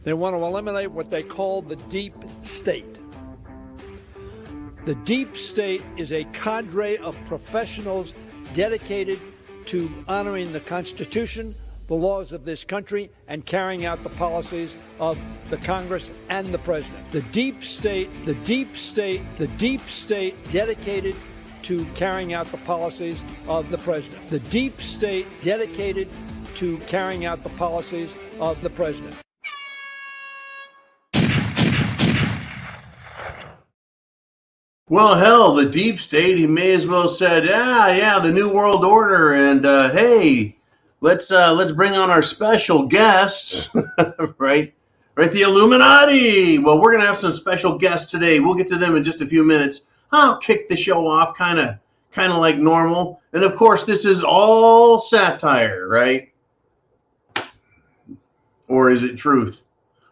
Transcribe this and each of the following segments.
They want to eliminate what they call the deep state. The deep state is a cadre of professionals dedicated to honoring the Constitution, the laws of this country, and carrying out the policies of the Congress and the President. The deep state dedicated to carrying out the policies of the President. The deep state dedicated to carrying out the policies of the President. Well, hell, the deep state, he may as well said, yeah, the New World Order, and hey, let's bring on our special guests, right, the Illuminati. Well, we're gonna have some special guests today. We'll get to them in just a few minutes. I'll kick the show off, kind of like normal, and of course, this is all satire, right? Or is it truth?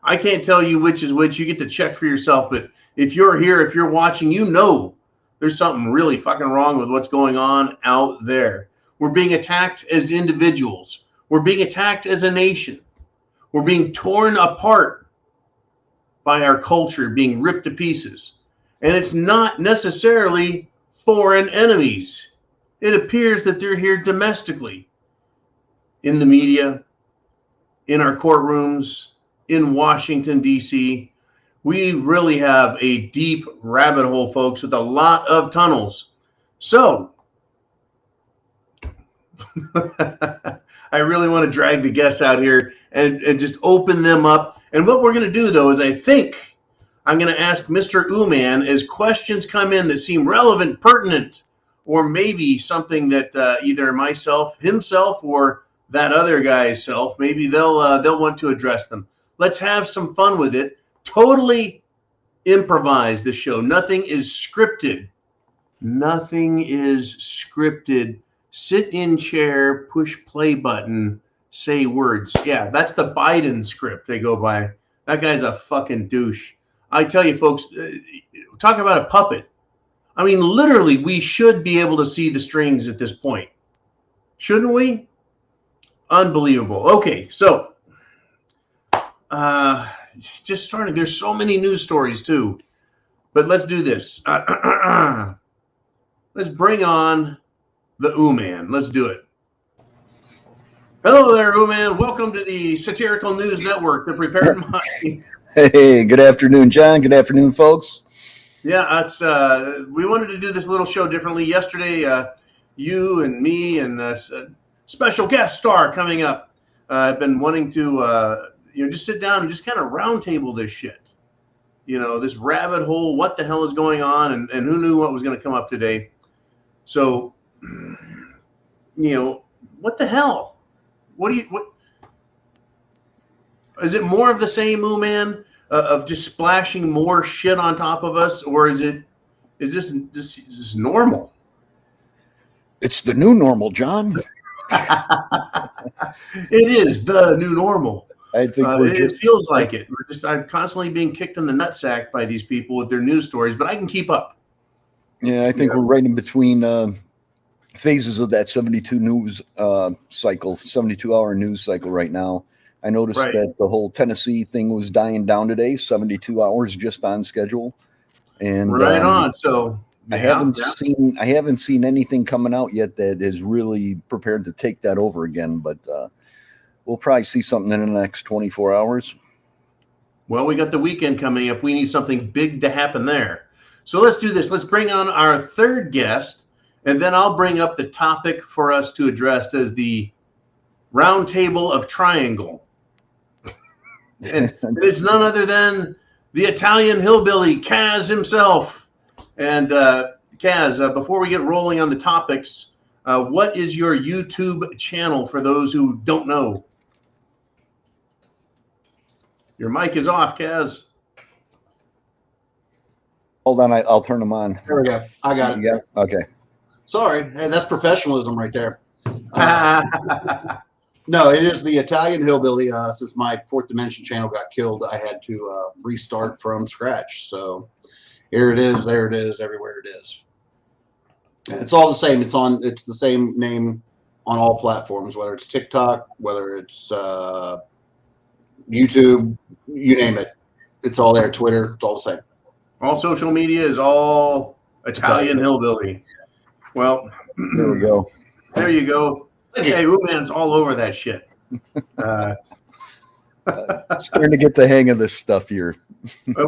I can't tell you which is which. You get to check for yourself, but if you're here, if you're watching, you know there's something really fucking wrong with what's going on out there. We're being attacked as individuals. We're being attacked as a nation. We're being torn apart by our culture, being ripped to pieces. And it's not necessarily foreign enemies. It appears that they're here domestically, in the media, in our courtrooms, in Washington, D.C., we really have a deep rabbit hole, folks, with a lot of tunnels. So, I really want to drag the guests out here and just open them up. And what we're going to do, though, is I think I'm going to ask Mr. Uman, as questions come in that seem relevant, pertinent, or maybe something that either himself, or that other guy's self, maybe they'll want to address them. Let's have some fun with it. Totally improvise the show. Nothing is scripted. Nothing is scripted. Sit in chair, push play button, say words. Yeah, that's the Biden script they go by. That guy's a fucking douche. I tell you, folks, talk about a puppet. I mean, literally, we should be able to see the strings at this point. Shouldn't we? Unbelievable. Okay, so just starting. There's so many news stories too, but let's do this. Let's bring on the Uman. Let's do it. Hello there, Uman. Welcome to the Satirical News Network, The Prepared Mind. Hey, good afternoon, John. Good afternoon, folks. Yeah, it's we wanted to do this little show differently. Yesterday, you and me and special guest star coming up. I've been wanting to just sit down and just kind of roundtable this shit. This rabbit hole, what the hell is going on, and who knew what was going to come up today. So, what the hell? What is it more of the same, Uman, of just splashing more shit on top of us, or is this normal? It's the new normal, John. It is the new normal. I think it feels like it. I'm constantly being kicked in the nutsack by these people with their news stories, but I can keep up. Yeah, I think we're right in between phases of that 72 news cycle, 72-hour news cycle right now. I noticed that the whole Tennessee thing was dying down today, 72 hours just on schedule. And on. So I haven't seen anything coming out yet that is really prepared to take that over again, but we'll probably see something in the next 24 hours. Well, we got the weekend coming up. We need something big to happen there. So let's do this. Let's bring on our third guest, and then I'll bring up the topic for us to address as the round table of triangle. And it's none other than the Italian hillbilly, Kaz himself. And Kaz, before we get rolling on the topics, what is your YouTube channel for those who don't know? Your mic is off, Kaz. Hold on, I'll turn them on. There we go. I got it. Okay. Sorry. Hey, that's professionalism right there. No, it is the Italian hillbilly. Since my Fourth Dimension channel got killed, I had to restart from scratch. So here it is, there it is, everywhere it is. And it's all the same. It's the same name on all platforms, whether it's TikTok, whether it's YouTube, you name it. It's all there. Twitter, it's all the same. All social media is all Italian hillbilly. Well, there we go. There you go. Hey, Uman's all over that shit. Starting to get the hang of this stuff here.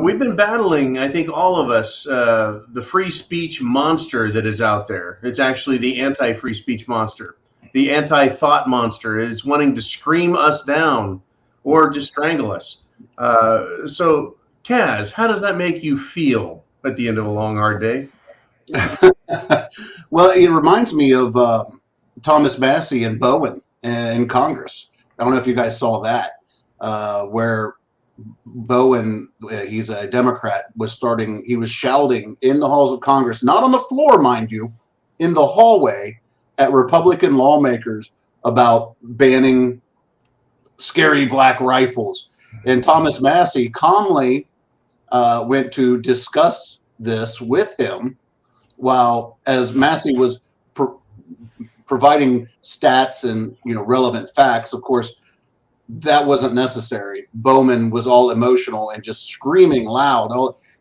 We've been battling, I think all of us, the free speech monster that is out there. It's actually the anti-free speech monster, the anti-thought monster. It's wanting to scream us down or just strangle us. So, Kaz, how does that make you feel at the end of a long, hard day? Well, it reminds me of Thomas Massey and Bowen in Congress. I don't know if you guys saw that, where Bowen, he's a Democrat, he was shouting in the halls of Congress, not on the floor, mind you, in the hallway at Republican lawmakers about banning scary black rifles. And Thomas Massey calmly went to discuss this with him, while as Massey was providing stats and relevant facts. Of course, that wasn't necessary. Bowman was all emotional and just screaming loud.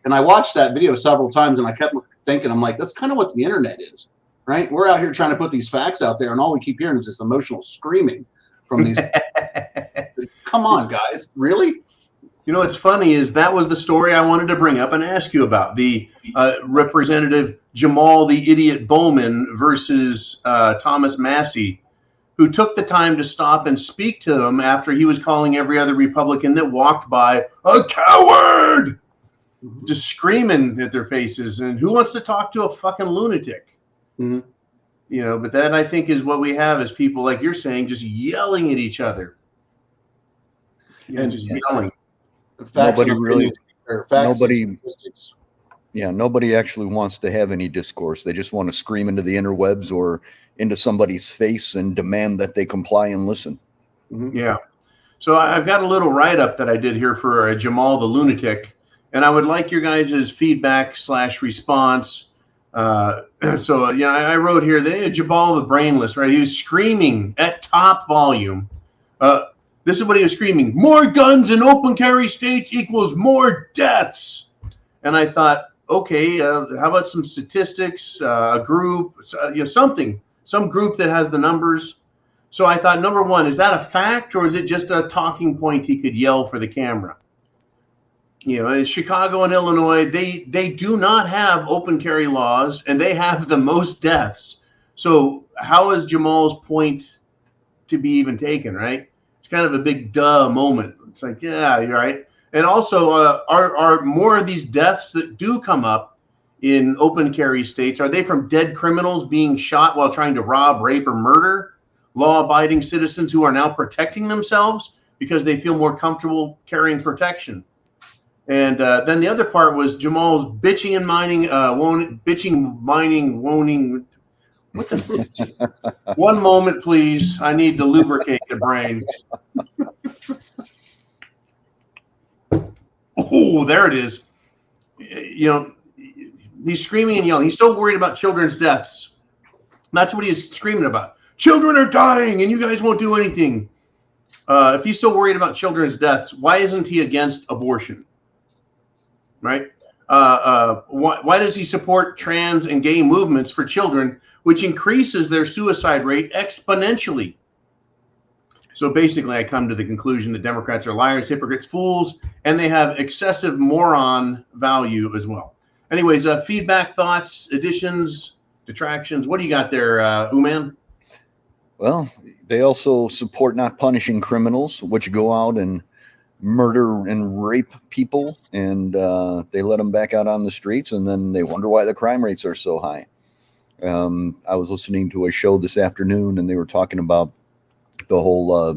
And I watched that video several times, and I kept thinking, I'm like, that's kind of what the internet is, right? We're out here trying to put these facts out there, and all we keep hearing is this emotional screaming from these. Come on, guys, really? What's funny is that was the story I wanted to bring up and ask you about. The Representative Jamal the Idiot Bowman versus Thomas Massey, who took the time to stop and speak to him after he was calling every other Republican that walked by a coward, just screaming at their faces. And who wants to talk to a fucking lunatic? Mm-hmm. But that, I think, is what we have as people, like you're saying, just yelling at each other. Just yelling. Nobody actually wants to have any discourse. They just want to scream into the interwebs or into somebody's face and demand that they comply and listen. Yeah. So I've got a little write-up that I did here for Jamal the Lunatic, and I would like your guys' feedback/response. I wrote here, Jamal the Brainless, right? He was screaming at top volume. This is what he was screaming: more guns in open carry states equals more deaths. And I thought, okay, how about some statistics, a group, something, some group that has the numbers. So I thought, number one, is that a fact, or is it just a talking point he could yell for the camera? In Chicago and Illinois, they do not have open carry laws, and they have the most deaths. So how is Jamal's point to be even taken, right? It's kind of a big duh moment. It's like, yeah, you're right. And also, are more of these deaths that do come up in open carry states, are they from dead criminals being shot while trying to rob, rape, or murder law-abiding citizens who are now protecting themselves because they feel more comfortable carrying protection? And then the other part was Jamal's bitching and mining, moaning. What the? One moment, please. I need to lubricate the brain. Oh, there it is. He's screaming and yelling. He's so worried about children's deaths. That's what he's screaming about. Children are dying, and you guys won't do anything. If he's so worried about children's deaths, why isn't he against abortion? Right? Why does he support trans and gay movements for children, which increases their suicide rate exponentially? So basically, I come to the conclusion that Democrats are liars, hypocrites, fools, and they have excessive moron value as well. Anyways, feedback, thoughts, additions, detractions. What do you got there, Uman? Well, they also support not punishing criminals, which go out and murder and rape people, and they let them back out on the streets, and then they wonder why the crime rates are so high. I was listening to a show this afternoon, and they were talking about the whole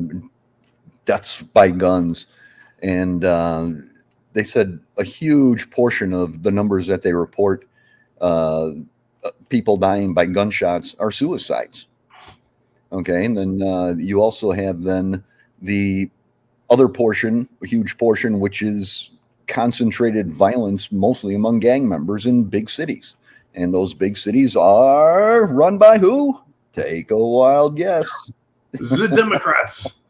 deaths by guns, and they said a huge portion of the numbers that they report, people dying by gunshots, are suicides. Okay, and then you also have then the other portion, a huge portion, which is concentrated violence, mostly among gang members in big cities. And those big cities are run by who? Take a wild guess. The Democrats.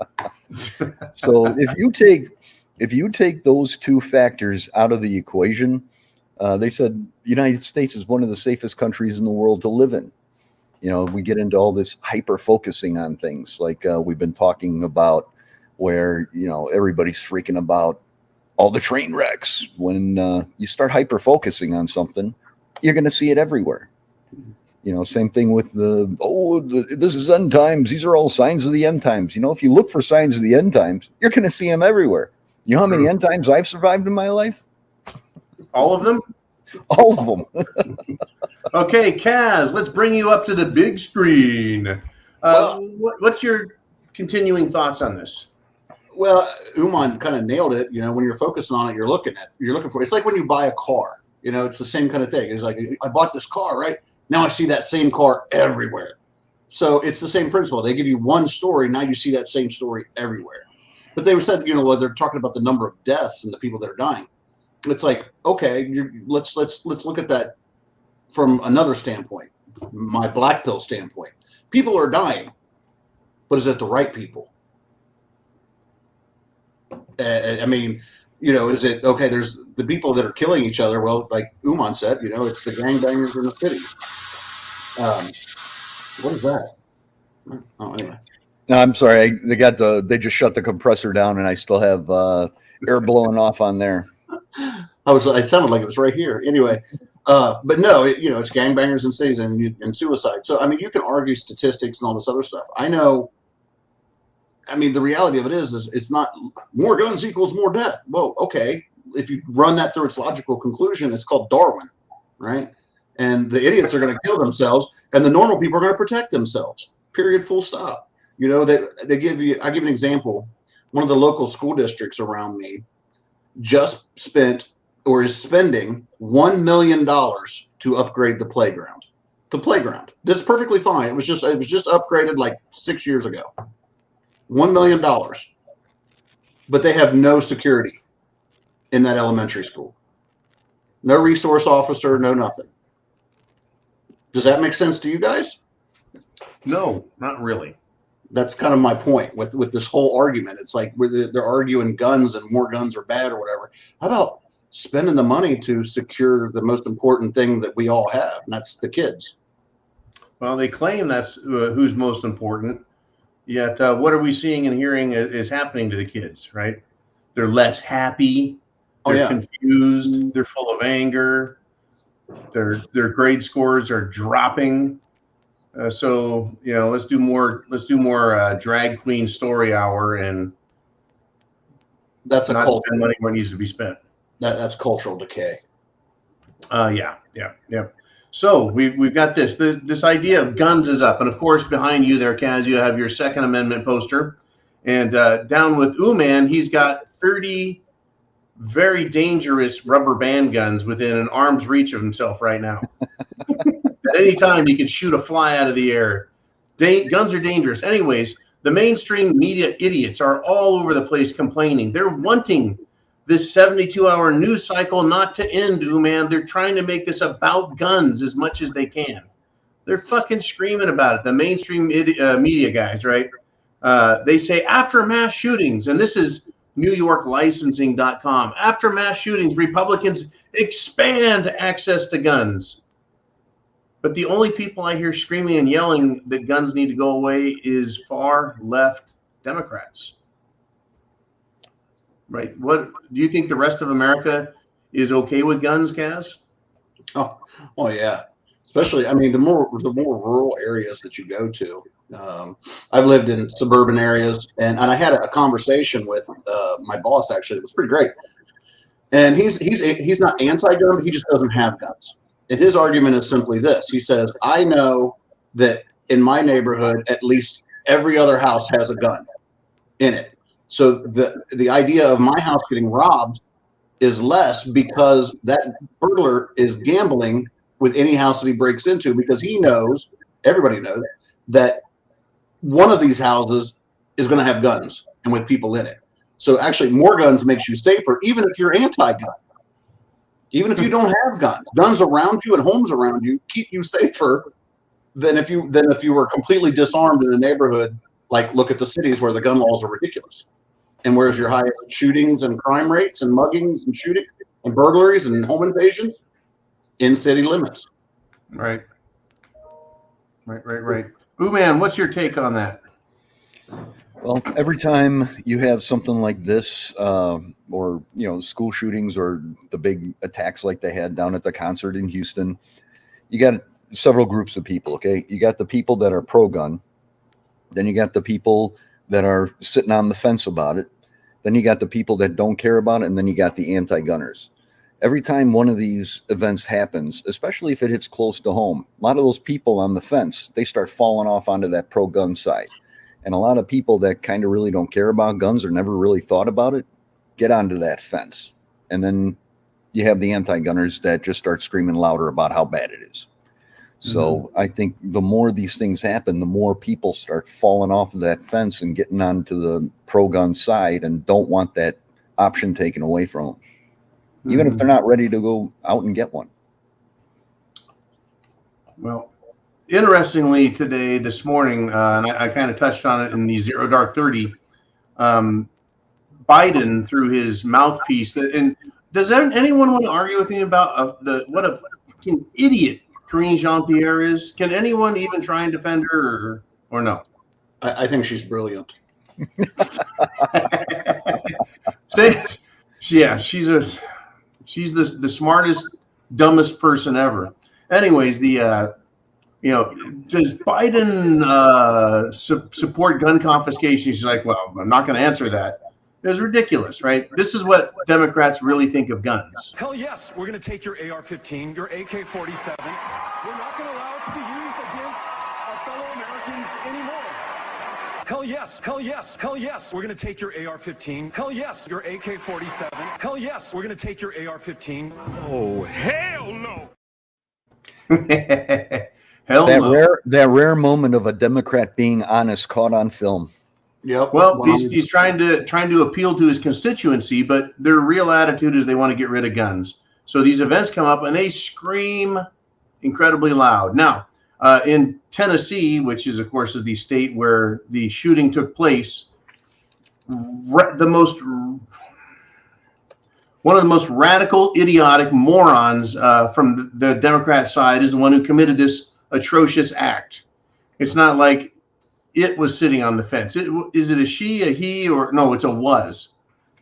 So if you take those two factors out of the equation, they said the United States is one of the safest countries in the world to live in. You know, we get into all this hyper focusing on things like we've been talking about, where, you know, everybody's freaking about all the train wrecks. When you start hyper focusing on something, you're going to see it everywhere. You know, same thing with this is end times. These are all signs of the end times. You know, if you look for signs of the end times, you're going to see them everywhere. You know how many end times I've survived in my life? All of them? All of them. Okay, Kaz, let's bring you up to the big screen. What's your continuing thoughts on this? Well, Uman kind of nailed it. You know, when you're focusing on it, you're looking for it. It's like when you buy a car. You know, it's the same kind of thing. It's like, I bought this car, right? Now I see that same car everywhere. So it's the same principle. They give you one story. Now you see that same story everywhere. But they said, you know, well, they're talking about the number of deaths and the people that are dying. It's like, okay, let's look at that from another standpoint, my black pill standpoint. People are dying, but is it the right people? I mean, you know, is it okay? There's the people that are killing each other. Well, like Uman said, you know, it's the gangbangers in the city. What is that? Oh, anyway. No, I'm sorry. They just shut the compressor down, and I still have air blowing off on there. It sounded like it was right here. Anyway, but no, you know, it's gangbangers in cities and suicide. So I mean, you can argue statistics and all this other stuff. I know. I mean, the reality of it is it's not more guns equals more death. Well, okay, if you run that through its logical conclusion, it's called Darwin, right? And the idiots are going to kill themselves, and the normal people are going to protect themselves. Period. Full stop. You know, they give you. I give an example. One of the local school districts around me just spent or is spending $1 million to upgrade the playground. The playground. That's perfectly fine. It was just upgraded like 6 years ago. $1 million. But they have no security in that elementary school. No resource officer, no nothing. Does that make sense to you guys? No, not really. That's kind of my point with this whole argument. It's like they're arguing guns and more guns are bad or whatever. How about spending the money to secure the most important thing that we all have, and that's the kids? Well, they claim that's who's most important. Yet, what are we seeing and hearing is happening to the kids, right? They're less happy. They're confused. They're full of anger. Their grade scores are dropping. So, you know, let's do more drag queen story hour, and that's not spend money where it needs to be spent. That's cultural decay. Yeah. So we've got this idea of guns is up, and of course behind you there, Kaz, you have your Second Amendment poster, and down with Uman, he's got 30 very dangerous rubber band guns within an arm's reach of himself right now. At any time, he could shoot a fly out of the air. Guns are dangerous. Anyways, the mainstream media idiots are all over the place complaining. They're wanting this 72-hour news cycle not to end, man. They're trying to make this about guns as much as they can. They're fucking screaming about it. The mainstream media guys, right? They say after mass shootings, and this is NewYorkLicensing.com. After mass shootings, Republicans expand access to guns. But the only people I hear screaming and yelling that guns need to go away is far left Democrats. Right. What do you think the rest of America is okay with guns, Kaz? Oh yeah. Especially, I mean, the more rural areas that you go to. I've lived in suburban areas, and I had a conversation with my boss. Actually, it was pretty great. And he's not anti-gun, but he just doesn't have guns. And his argument is simply this: he says, "I know that in my neighborhood, at least every other house has a gun in it. So the idea of my house getting robbed is less because that burglar is gambling with any house that he breaks into, because he knows, everybody knows, that one of these houses is going to have guns and with people in it. So actually more guns makes you safer, even if you're anti-gun. Even if you don't have guns. Guns around you and homes around you keep you safer than if you were completely disarmed in a neighborhood Like, look at the cities where the gun laws are ridiculous. And where's your highest shootings and crime rates and muggings and shooting and burglaries and home invasions? In city limits. Right. Ooh, man, what's your take on that? Well, every time you have something like this, or school shootings or the big attacks like they had down at the concert in Houston, you got several groups of people. Okay, you got the people that are pro-gun, then you got the people that are sitting on the fence about it, then you got the people that don't care about it, and then you got the anti-gunners. Every time one of these events happens, especially if it hits close to home, a lot of those people on the fence, they start falling off onto that pro-gun side. And a lot of people that kind of really don't care about guns or never really thought about it, get onto that fence. And then you have the anti-gunners that just start screaming louder about how bad it is. So I think the more these things happen, the more people start falling off of that fence and getting onto the pro-gun side and don't want that option taken away from them. Even if they're not ready to go out and get one. Well, interestingly, this morning, and I kind of touched on it in the Zero Dark 30, Biden, through his mouthpiece, and does anyone want to argue with me about what a fucking idiot Karine Jean-Pierre is? Can anyone even try and defend her or no? I think she's brilliant. Yeah, she's the smartest, dumbest person ever. Anyways, does Biden support gun confiscation? She's like, well, I'm not going to answer that. It's ridiculous, right? This is what Democrats really think of guns. Hell yes, we're going to take your AR-15, your AK-47. We're not going to allow it to be used against our fellow Americans anymore. Hell yes, hell yes, hell yes, we're going to take your AR-15. Hell yes, your AK-47. Hell yes, we're going to take your AR-15. Oh, hell no. Hell no. That rare moment of a Democrat being honest caught on film. Yep. Well, he's trying to appeal to his constituency, but their real attitude is they want to get rid of guns. So these events come up and they scream incredibly loud. Now, in Tennessee, which is, of course, the state where the shooting took place, one of the most radical, idiotic morons from the Democrat side is the one who committed this atrocious act. It's not like it was sitting on the fence. Is it a she, a he, or no? It's a was.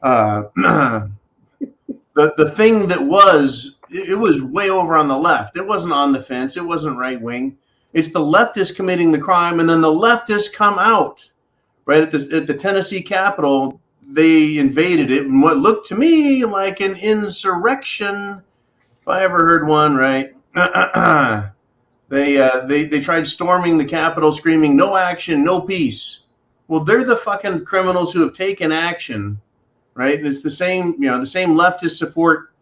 The thing that was, it was way over on the left. It wasn't on the fence. It wasn't right wing. It's the leftists committing the crime, and then the leftists come out right at the Tennessee Capitol. They invaded it in what looked to me like an insurrection, if I ever heard one. Right. They tried storming the Capitol, screaming, "No action, no peace." Well, they're the fucking criminals who have taken action, right? It's the same, the same leftists support,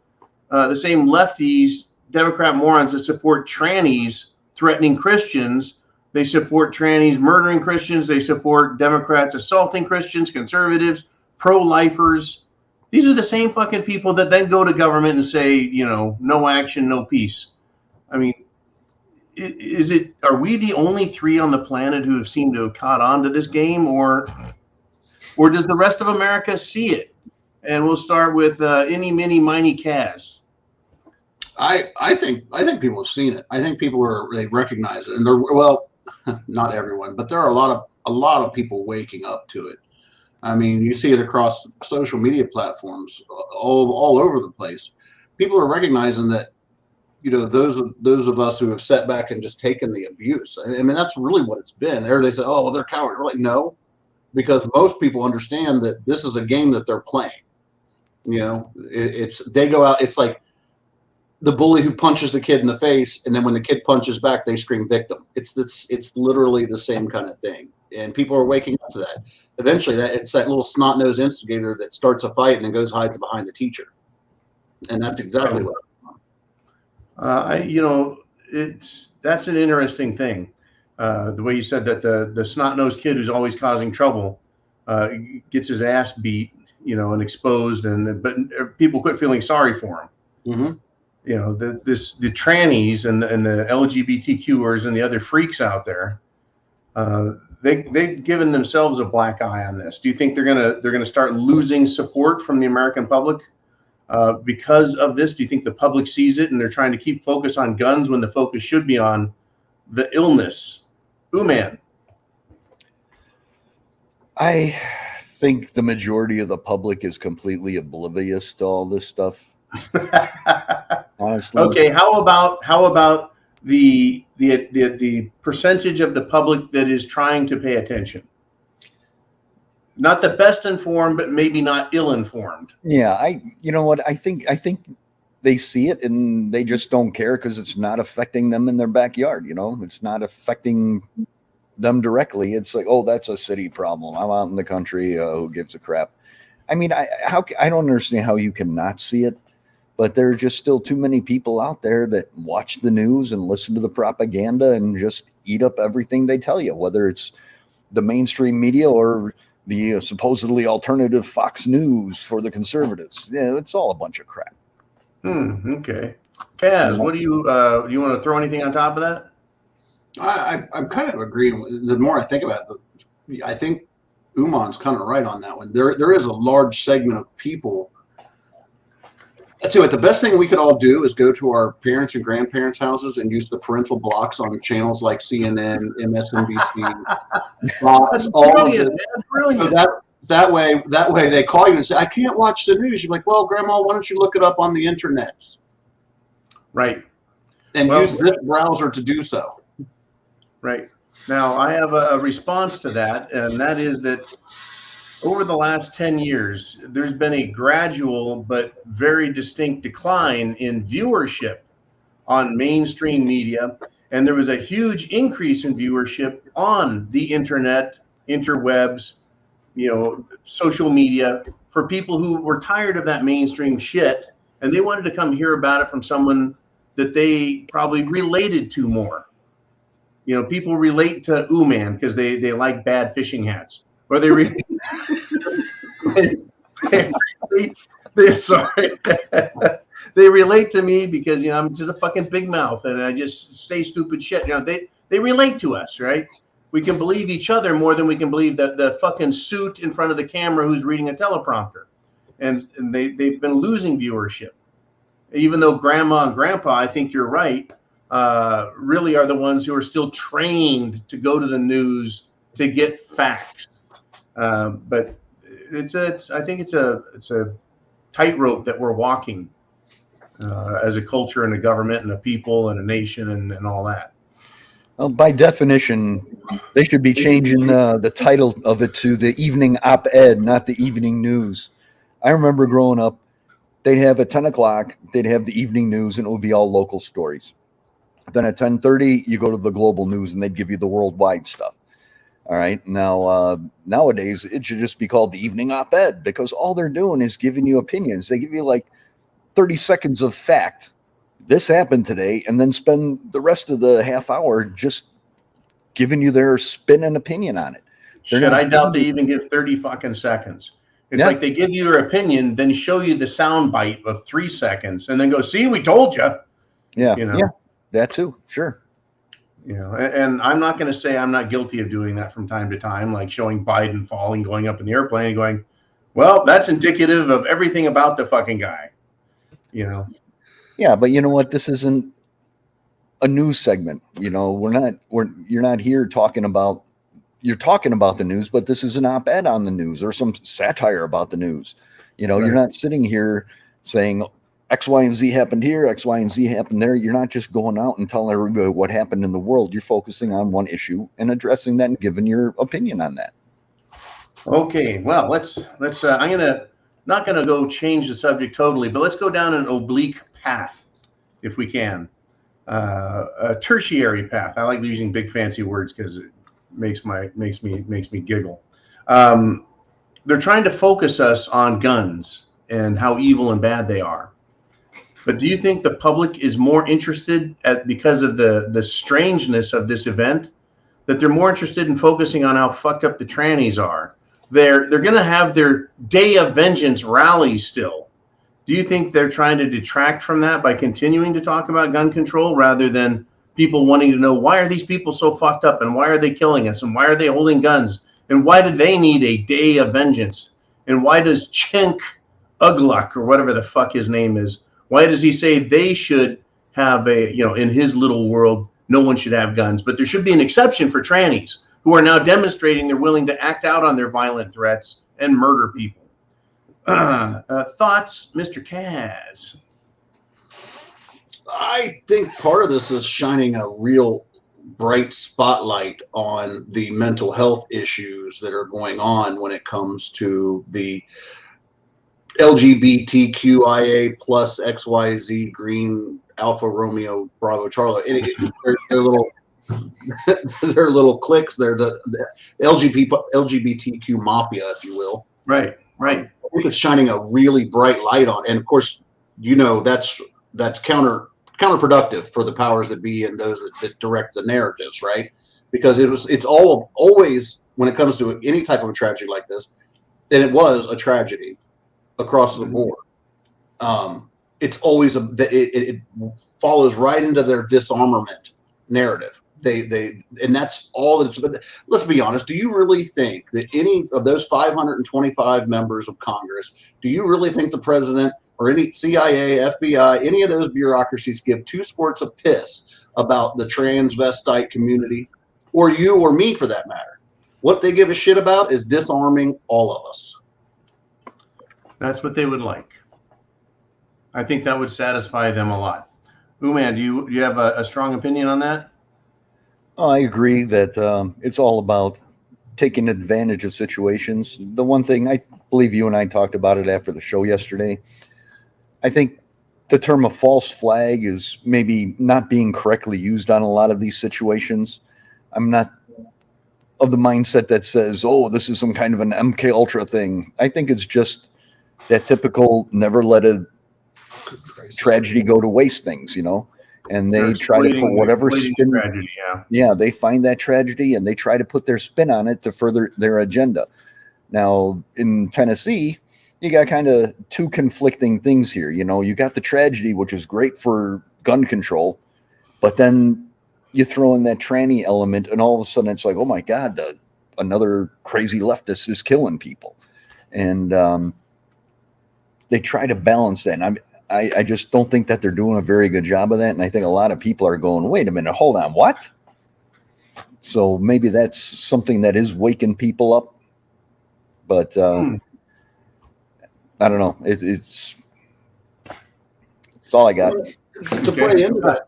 the same lefties, Democrat morons that support trannies threatening Christians. They support trannies murdering Christians. They support Democrats assaulting Christians, conservatives, pro-lifers. These are the same fucking people that then go to government and say, no action, no peace. I mean, are we the only three on the planet who have seemed to have caught on to this game, or does the rest of America see it? And we'll start with Any, Mini, Miny, Kaz. I think people have seen it. I think they recognize it, and not everyone, but there are a lot of people waking up to it. I mean, you see it across social media platforms all over the place. People are recognizing that. Those of us who have sat back and just taken the abuse. I mean, that's really what it's been. Everybody say, "Oh, well, they're cowards." We're like, no, because most people understand that this is a game that they're playing. They go out. It's like the bully who punches the kid in the face, and then when the kid punches back, they scream victim. It's literally the same kind of thing, and people are waking up to that. Eventually, it's that little snot-nosed instigator that starts a fight and then goes hides behind the teacher, and that's exactly what. That's an interesting thing. The way you said that the snot-nosed kid who's always causing trouble gets his ass beat, and exposed, but people quit feeling sorry for him. Mm-hmm. The trannies and the LGBTQers and the other freaks out there, they've given themselves a black eye on this. Do you think they're gonna start losing support from the American public because of this? Do you think the public sees it and they're trying to keep focus on guns when the focus should be on the illness? Man. I think the majority of the public is completely oblivious to all this stuff. Honestly. Okay, how about the percentage of the public that is trying to pay attention? Not the best informed, but maybe not ill-informed. Yeah, you know what? I think they see it and they just don't care because it's not affecting them in their backyard. It's not affecting them directly. It's like, oh, that's a city problem. I'm out in the country. Who gives a crap? I mean, I don't understand how you can not see it, but there are just still too many people out there that watch the news and listen to the propaganda and just eat up everything they tell you, whether it's the mainstream media or the supposedly alternative Fox News for the conservatives. Yeah, it's all a bunch of crap. Okay. Kaz, what do you want to throw anything on top of that? I'm kind of agreeing. The more I think about it, I think Uman's kind of right on that one. There is a large segment of people. I tell you what, the best thing we could all do is go to our parents' and grandparents' houses and use the parental blocks on channels like CNN, MSNBC, Fox, Brilliant. That way they call you and say, I can't watch the news. You're like, well, Grandma, why don't you look it up on the internet? Right. And use this browser to do so. Right. Now, I have a response to that, and that is that over the last 10 years, there's been a gradual but very distinct decline in viewership on mainstream media, and there was a huge increase in viewership on the internet, interwebs, social media, for people who were tired of that mainstream shit, and they wanted to come hear about it from someone that they probably related to more. People relate to Uman because they like bad fishing hats, or they they relate to me because I'm just a fucking big mouth and I just say stupid shit. They relate to us, right? We can believe each other more than we can believe the fucking suit in front of the camera who's reading a teleprompter, and they've been losing viewership, even though Grandma and Grandpa, I think you're right, really are the ones who are still trained to go to the news to get facts. But I think it's a tightrope that we're walking as a culture and a government and a people and a nation and all that. Well, by definition, they should be changing the title of it to the evening op-ed, not the evening news. I remember growing up, they'd have at 10 o'clock, they'd have the evening news, and it would be all local stories. Then at 10:30, you go to the global news, and they'd give you the worldwide stuff. All right. Now, nowadays, it should just be called the evening op-ed because all they're doing is giving you opinions. They give you like 30 seconds of fact. This happened today, and then spend the rest of the half hour just giving you their spin and opinion on it. I doubt they even give 30 fucking seconds. It's like they give you your opinion, then show you the sound bite of 3 seconds, and then go, see, we told you. Yeah. That too. Sure. And I'm not going to say I'm not guilty of doing that from time to time, like showing Biden falling, going up in the airplane and going, well, that's indicative of everything about the fucking guy, Yeah, but you know what? This isn't a news segment. You're not here talking about, you're talking about the news, but this is an op-ed on the news or some satire about the news. Right. You're not sitting here saying X, Y, and Z happened here, X, Y, and Z happened there. You're not just going out and telling everybody what happened in the world. You're focusing on one issue and addressing that and giving your opinion on that. Okay, well, let's I'm not gonna go change the subject totally, but let's go down an oblique path if we can. A tertiary path. I like using big fancy words because it makes me giggle. They're trying to focus us on guns and how evil and bad they are. But do you think the public is more interested because of the strangeness of this event, that they're more interested in focusing on how fucked up the trannies are? They're going to have their Day of Vengeance rallies still. Do you think they're trying to detract from that by continuing to talk about gun control rather than people wanting to know, why are these people so fucked up, and why are they killing us, and why are they holding guns, and why do they need a day of vengeance, and why does Cenk Ugluk, or whatever the fuck his name is, why does he say they should have a, in his little world, no one should have guns, but there should be an exception for trannies who are now demonstrating they're willing to act out on their violent threats and murder people. Thoughts, Mr. Kaz? I think part of this is shining a real bright spotlight on the mental health issues that are going on when it comes to the LGBTQIA plus XYZ Green Alpha Romeo Bravo Charlie. They're little they're little cliques. They're the LGBTQ mafia, if you will. Right. I think it's shining a really bright light on, and of course, that's counterproductive for the powers that be and those that direct the narratives, right? Because it's always, when it comes to any type of a tragedy like this, and it was a tragedy across the board. It's always it follows right into their disarmament narrative. And that's all that it's. But let's be honest. Do you really think that any of those 525 members of Congress, do you really think the president or any CIA, FBI, any of those bureaucracies give two squirts of piss about the transvestite community, or you or me for that matter? What they give a shit about is disarming all of us. That's what they would like. I think that would satisfy them a lot. Uman, do you have a strong opinion on that? I agree that it's all about taking advantage of situations. The one thing, I believe you and I talked about it after the show yesterday, I think the term a false flag is maybe not being correctly used on a lot of these situations. I'm not of the mindset that says, oh, this is some kind of an MK Ultra thing. I think it's just that typical never let a tragedy go to waste things, and they try to put whatever spin. Tragedy, they find that tragedy and they try to put their spin on it to further their agenda. Now in Tennessee, you got kind of two conflicting things here. You got the tragedy, which is great for gun control, but then you throw in that tranny element, and all of a sudden it's like, oh my God, another crazy leftist is killing people, and they try to balance that. And I just don't think that they're doing a very good job of that. And I think a lot of people are going, wait a minute, hold on, what? So maybe that's something that is waking people up. But I don't know. It's all I got. To play into that,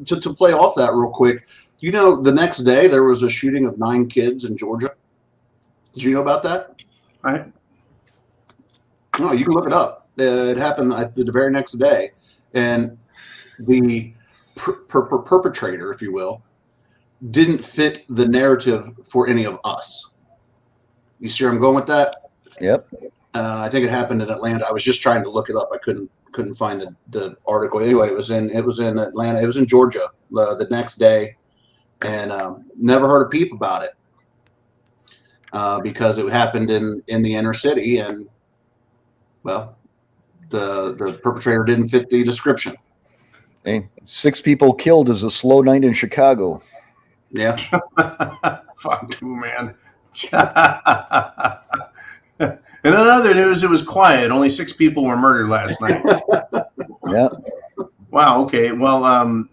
to play off that real quick, the next day there was a shooting of 9 kids in Georgia. Did you know about that? No, you can look it up. It happened the very next day, and the perpetrator, if you will, didn't fit the narrative for any of us. You see where I'm going with that? Yep. I think it happened in Atlanta. I was just trying to look it up. I couldn't find the article. Anyway, it was in Atlanta. It was in Georgia the next day, and never heard a peep about it because it happened in the inner city, and well, the perpetrator didn't fit the description. Hey, 6 people killed is a slow night in Chicago. Yeah. Fuck you, man. And in other news, it was quiet. Only 6 people were murdered last night. Yeah. Wow. Okay. Well,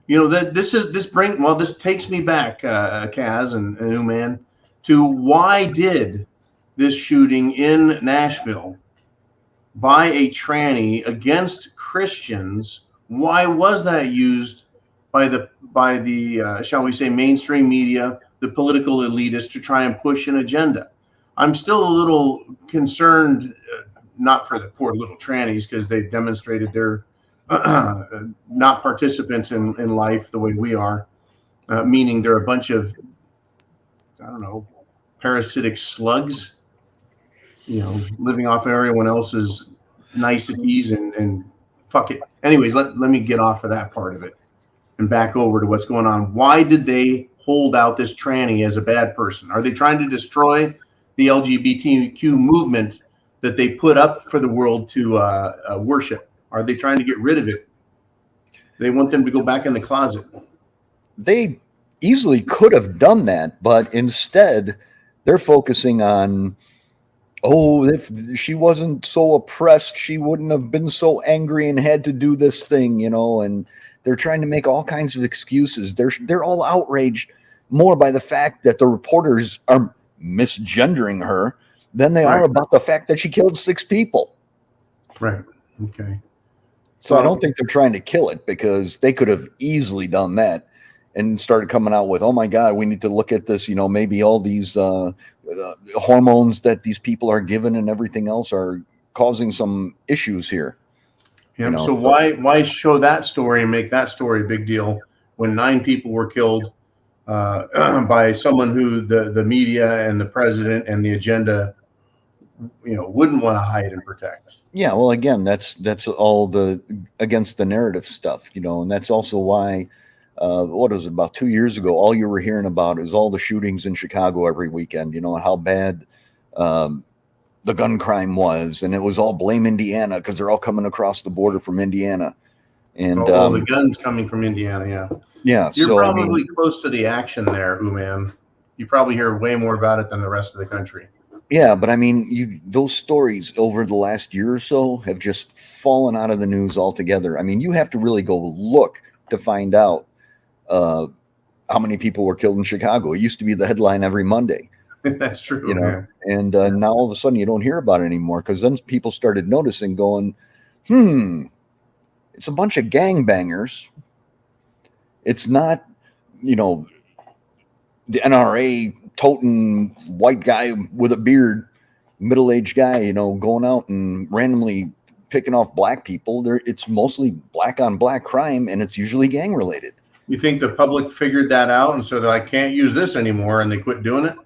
this takes me back, Kaz and Uman, to why did this shooting in Nashville by a tranny against Christians? Why was that used by the shall we say mainstream media, the political elitists, to try and push an agenda? I'm still a little concerned, not for the poor little trannies, because they've demonstrated they're not participants in life the way we are, meaning they're a bunch of, I don't know, parasitic slugs, living off everyone else's niceties and fuck it. Anyways, let me get off of that part of it and back over to what's going on. Why did they hold out this tranny as a bad person? Are they trying to destroy the LGBTQ movement that they put up for the world to worship? Are they trying to get rid of it? They want them to go back in the closet. They easily could have done that, but instead they're focusing on, oh, if she wasn't so oppressed, she wouldn't have been so angry and had to do this thing, and they're trying to make all kinds of excuses. They're all outraged more by the fact that the reporters are misgendering her than they are about the fact that she killed 6 people. Right. Okay. So I don't think they're trying to kill it, because they could have easily done that and started coming out with, oh my God, we need to look at this. Maybe all these hormones that these people are given and everything else are causing some issues here. Yeah. So why show that story and make that story a big deal when 9 people were killed by someone who the media and the president and the agenda, wouldn't want to hide and protect? Yeah, well, again, that's all the against the narrative stuff, and that's also why, what was it, about 2 years ago, all you were hearing about is all the shootings in Chicago every weekend, and how bad the gun crime was, and it was all blame Indiana because they're all coming across the border from Indiana. And the guns coming from Indiana, yeah. Yeah, you're probably close to the action there, man. You probably hear way more about it than the rest of the country. Yeah, but those stories over the last year or so have just fallen out of the news altogether. You have to really go look to find out how many people were killed in Chicago. It used to be the headline every Monday. That's true. And now all of a sudden you don't hear about it anymore, because then people started noticing, going, it's a bunch of gangbangers. It's not, the NRA toting white guy with a beard, middle-aged guy, going out and randomly picking off black people. It's mostly black on black crime, and it's usually gang related. You think the public figured that out, and so I can't use this anymore, and they quit doing it?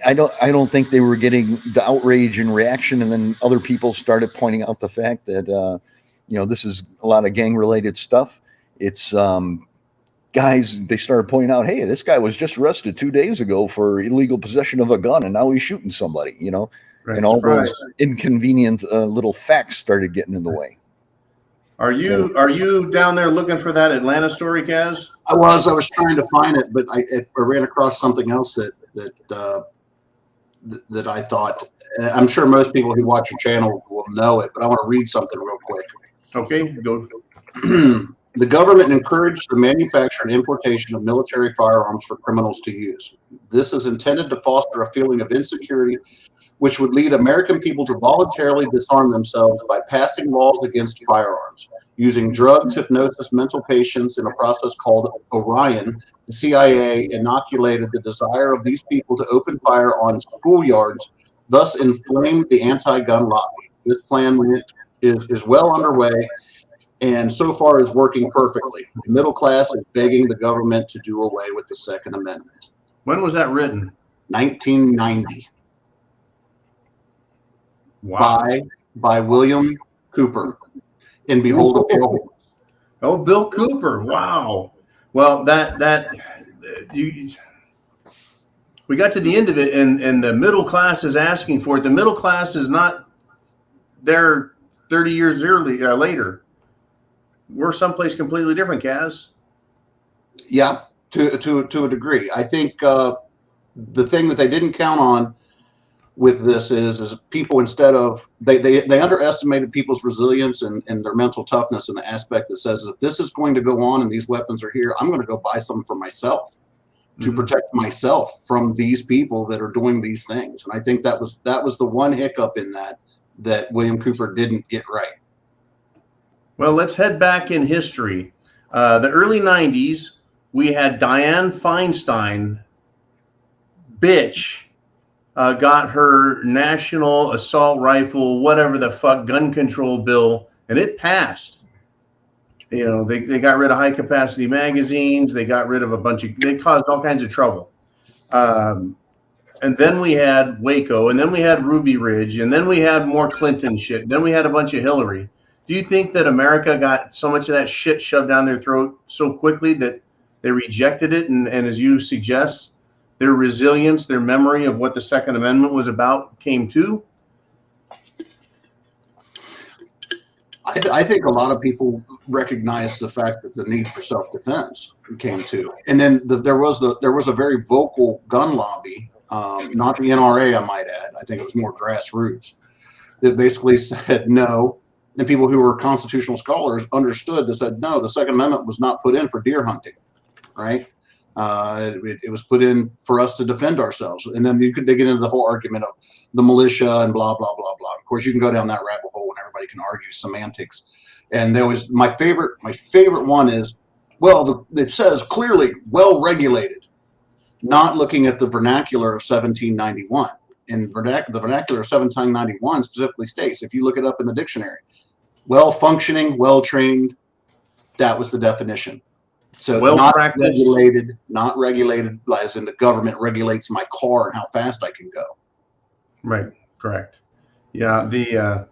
I don't think they were getting the outrage and reaction, and then other people started pointing out the fact that this is a lot of gang related stuff. It's guys, they started pointing out, hey, this guy was just arrested 2 days ago for illegal possession of a gun, and now he's shooting somebody, Right. And all those inconvenient little facts started getting in the way. Are you down there looking for that Atlanta story, Kaz? I was trying to find it, but I ran across something else that I thought, I'm sure most people who watch your channel will know it, but I want to read something real quick. Okay, go. The government encouraged the manufacture and importation of military firearms for criminals to use. This is intended to foster a feeling of insecurity, which would lead American people to voluntarily disarm themselves by passing laws against firearms. Using drugs, hypnosis, mental patients in a process called Orion, the CIA inoculated the desire of these people to open fire on schoolyards, thus inflamed the anti-gun lobby. This plan is well underway, and so far is working perfectly. The middle class is begging the government to do away with the Second Amendment. When was that written? 1990. Wow. By William Cooper in Behold a Pale Horse. Oh, Bill Cooper. Wow. Well, we got to the end of it, and the middle class is asking for it. The middle class is not there 30 years later. We're someplace completely different, Kaz. Yeah, to a degree. I think the thing that they didn't count on with this is people, instead of they underestimated people's resilience and their mental toughness in the aspect that says, if this is going to go on and these weapons are here, I'm going to go buy some for myself to protect myself from these people that are doing these things. And I think that was the one hiccup in that William Cooper didn't get right. Well, let's head back in history. The early 90s, we had Dianne Feinstein, bitch, got her national assault rifle, whatever the fuck, gun control bill, and it passed. They got rid of high capacity magazines. They got rid of they caused all kinds of trouble. And then we had Waco, and then we had Ruby Ridge, and then we had more Clinton shit. Then we had a bunch of Hillary. Do you think that America got so much of that shit shoved down their throat so quickly that they rejected it? And as you suggest, their resilience, their memory of what the Second Amendment was about came to? I think a lot of people recognize the fact that the need for self-defense came to, and then there was a very vocal gun lobby, not the NRA, I might add. I think it was more grassroots, that basically said no. And people who were constitutional scholars understood that said no, the Second Amendment was not put in for deer hunting, right? It was put in for us to defend ourselves. And then they get into the whole argument of the militia and blah, blah, blah, blah. Of course, you can go down that rabbit hole and everybody can argue semantics. And there was my favorite one is, well, it says clearly well-regulated, not looking at the vernacular of 1791. And the vernacular of 1791 specifically states, if you look it up in the dictionary, well-functioning, well-trained, that was the definition. So not regulated, as in the government regulates my car and how fast I can go. Right, correct. Yeah, the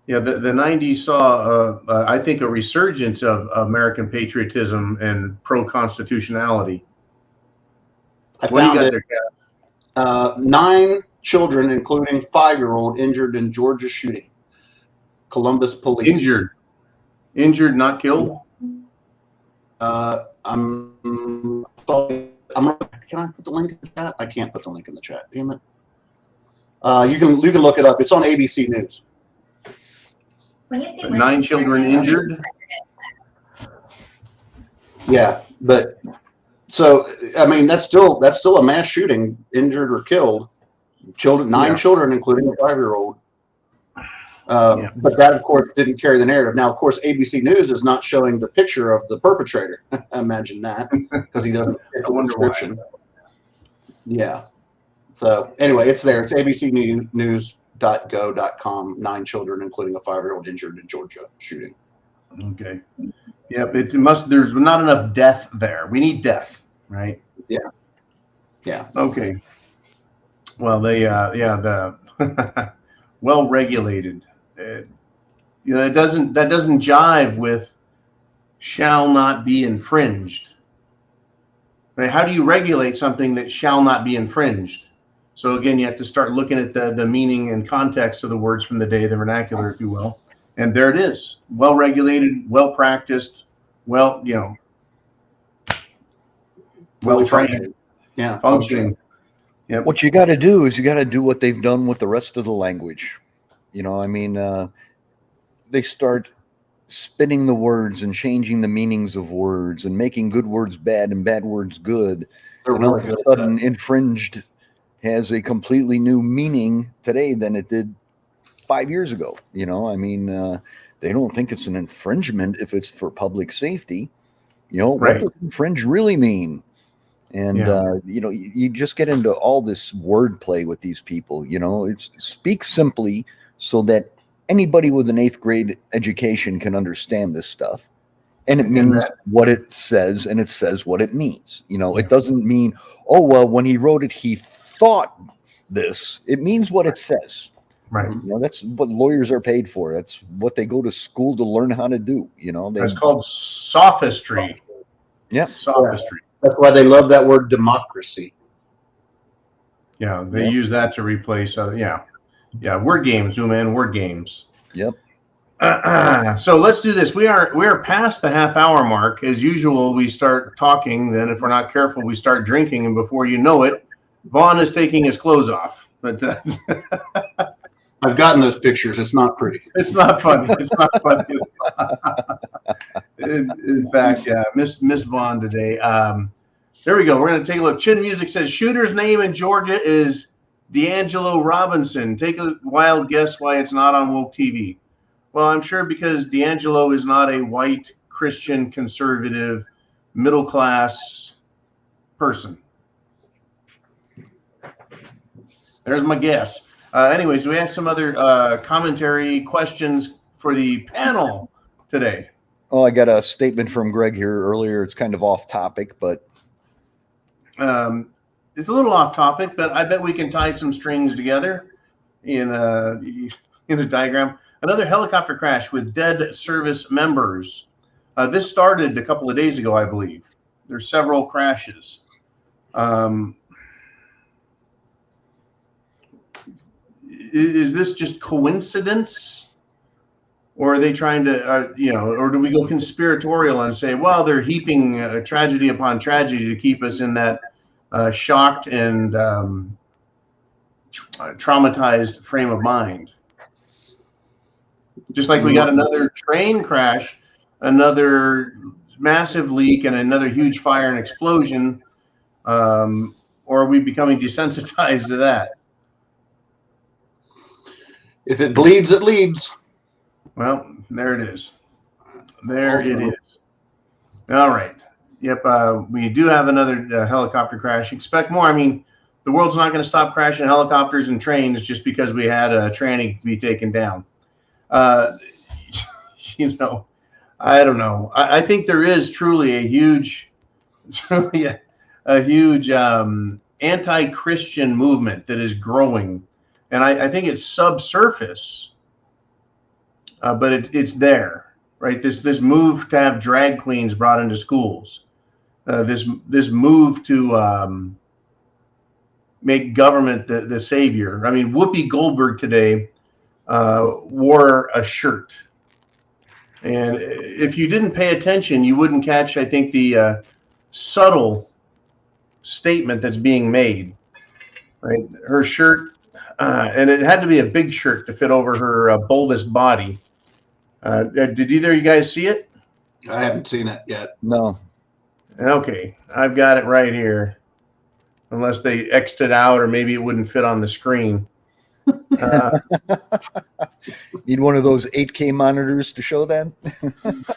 90s saw, I think, a resurgence of American patriotism and pro-constitutionality. What do you got there, Kat? 9 children, including 5-year-old, injured in Georgia shooting. Columbus police. Injured, not killed? Can I put the link in the chat? I can't put the link in the chat. Damn it. You can look it up. It's on ABC News. 9 children injured. Yeah, but so I mean that's still a mass shooting, injured or killed. 9 children, including a 5-year-old. But that, of course, didn't carry the narrative. Now, of course, ABC News is not showing the picture of the perpetrator. Imagine that, because he doesn't fit the description. Yeah. So anyway, it's there. It's abcnews.go.com. 9 children, including a 5-year-old, injured in Georgia shooting. Okay. Yeah, there's not enough death there. We need death, right? Yeah. Yeah. Okay. Well, the well-regulated. That doesn't jive with shall not be infringed. Right? How do you regulate something that shall not be infringed? So again, you have to start looking at the meaning and context of the words from the day, the vernacular, if you will. And there it is. Well-regulated, well-practiced, well-trained. Yeah. Functioning. Yep. What you got to do is you got to do what they've done with the rest of the language. They start spinning the words and changing the meanings of words and making good words bad and bad words good. And all of a sudden, infringed has a completely new meaning today than it did 5 years ago. They don't think it's an infringement if it's for public safety. What does infringe really mean? And, you just get into all this wordplay with these people. It's speak simply so that anybody with an 8th grade education can understand this stuff. And it means what it says, and it says what it means. It doesn't mean, oh, well, when he wrote it, he thought this. It means what it says. Right. That's what lawyers are paid for. That's what they go to school to learn how to do. That's called sophistry. Yeah. Sophistry. That's why they love that word democracy. Yeah, they use that to replace word games, man, word games. Yep. So let's do this. We are past the half-hour mark. As usual, we start talking. Then, if we're not careful, we start drinking, and before you know it, Vaughn is taking his clothes off. But I've gotten those pictures. It's not pretty. It's not funny. It's not funny. In fact, Miss Vaughn today. There we go. We're going to take a look. Chin Music says shooter's name in Georgia is D'Angelo Robinson. Take a wild guess why it's not on woke TV. Well, I'm sure because D'Angelo is not a white Christian conservative middle class person. There's my guess. Anyways, we have some other commentary questions for the panel today. Oh, I got a statement from Greg here earlier. It's kind of off topic, but it's a little off topic, but I bet we can tie some strings together in a diagram. Another helicopter crash with dead service members. This started a couple of days ago, I believe. There's several crashes. Is this just coincidence? Or are they trying to, or do we go conspiratorial and say, well, they're heaping tragedy upon tragedy to keep us in that shocked and traumatized frame of mind? Just like we got another train crash, another massive leak, and another huge fire and explosion, or are we becoming desensitized to that? If it bleeds, it leads. Well, there it is. There it is. All right. Yep. We do have another helicopter crash. Expect more. I mean, the world's not going to stop crashing helicopters and trains just because we had a tranny be taken down. I don't know. I think there is truly a huge anti-Christian movement that is growing, and I think it's subsurface, but it's there, right? This move to have drag queens brought into schools, this move to make government the savior. I mean, Whoopi Goldberg today wore a shirt, and if you didn't pay attention, you wouldn't catch, I think, the subtle statement that's being made. Right, her shirt, and it had to be a big shirt to fit over her bulbous body. Did either of you guys see it? I haven't seen it yet. No. Okay, I've got it right here. Unless they X'd it out, or maybe it wouldn't fit on the screen. Need one of those 8K monitors to show that?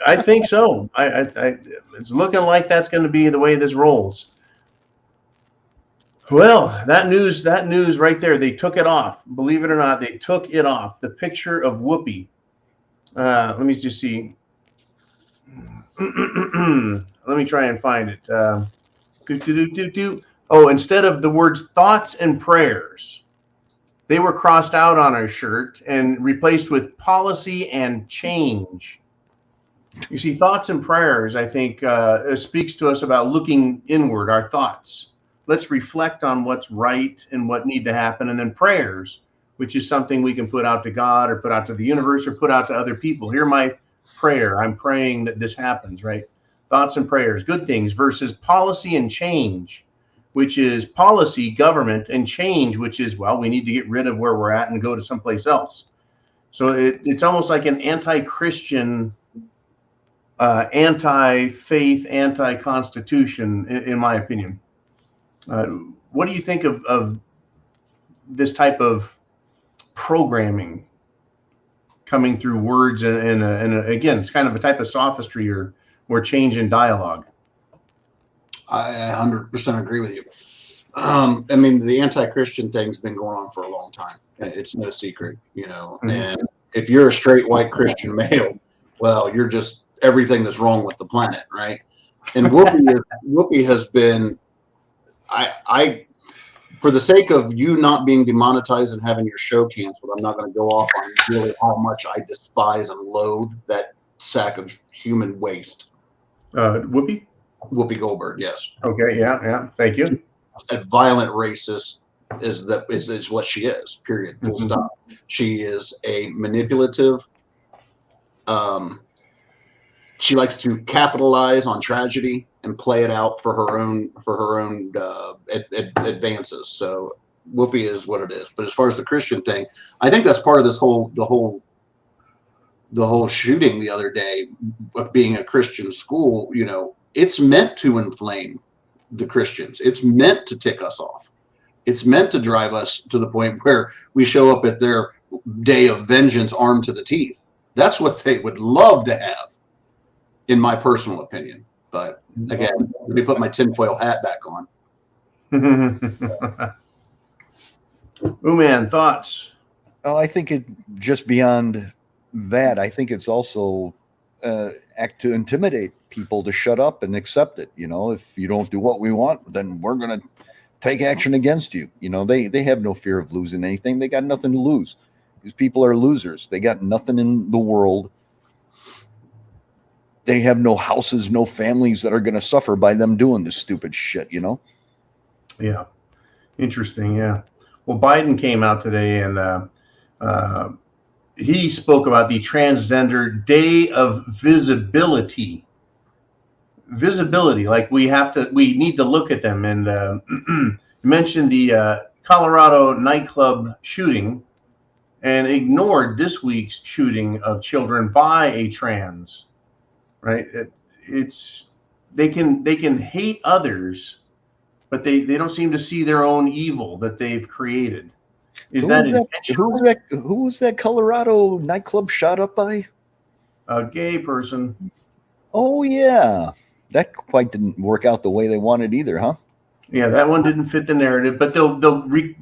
I think so. It's looking like that's going to be the way this rolls. Well, that news right there, they took it off. Believe it or not, they took it off. The picture of Whoopi. Let me just see. Let me try and find it. Oh, instead of the words thoughts and prayers, they were crossed out on her shirt and replaced with policy and change. You see, thoughts and prayers, I think, speaks to us about looking inward, our thoughts. Let's reflect on what's right and what need to happen. And then prayers, which is something we can put out to God or put out to the universe or put out to other people. Hear my prayer. I'm praying that this happens, right? Thoughts and prayers, good things, versus policy and change, which is policy, government, and change, which is, well, we need to get rid of where we're at and go to someplace else. So it's almost like an anti-Christian, anti-faith, anti-constitution, in my opinion. What do you think of this type of programming coming through words and again, it's kind of a type of sophistry or change in dialogue? I 100% agree with you. I mean, the anti-Christian thing's been going on for a long time. It's no secret, Mm-hmm. And if you're a straight white Christian male, well, you're just everything that's wrong with the planet, right? And Whoopi has been. I, for the sake of you not being demonetized and having your show canceled, I'm not going to go off on really how much I despise and loathe that sack of human waste. Whoopi Whoopi Goldberg, yes. Okay, yeah. Thank you. A violent racist is what she is. Period. Full stop. She is a manipulative. She likes to capitalize on tragedy and play it out for her own advances. So Whoopi is what it is. But as far as the Christian thing, I think that's part of this the whole shooting the other day of being a Christian school. It's meant to inflame the Christians. It's meant to tick us off. It's meant to drive us to the point where we show up at their day of vengeance armed to the teeth. That's what they would love to have, in my personal opinion. But again, let me put my tinfoil hat back on. Man, thoughts? Oh, I think it just beyond that. I think it's also act to intimidate people to shut up and accept it. If you don't do what we want, then we're going to take action against you. They have no fear of losing anything. They got nothing to lose. These people are losers. They got nothing in the world. They have no houses, no families that are going to suffer by them doing this stupid shit, Yeah. Interesting. Yeah. Well, Biden came out today and he spoke about the Transgender Day of Visibility. Visibility, like we need to look at them. And mentioned the Colorado nightclub shooting and ignored this week's shooting of children by a trans. Right? They can hate others, but they don't seem to see their own evil that they've created. Is that intentional? Who was that Colorado nightclub shot up by? A gay person. Oh yeah, that quite didn't work out the way they wanted either, huh? Yeah, that one didn't fit the narrative, but they'll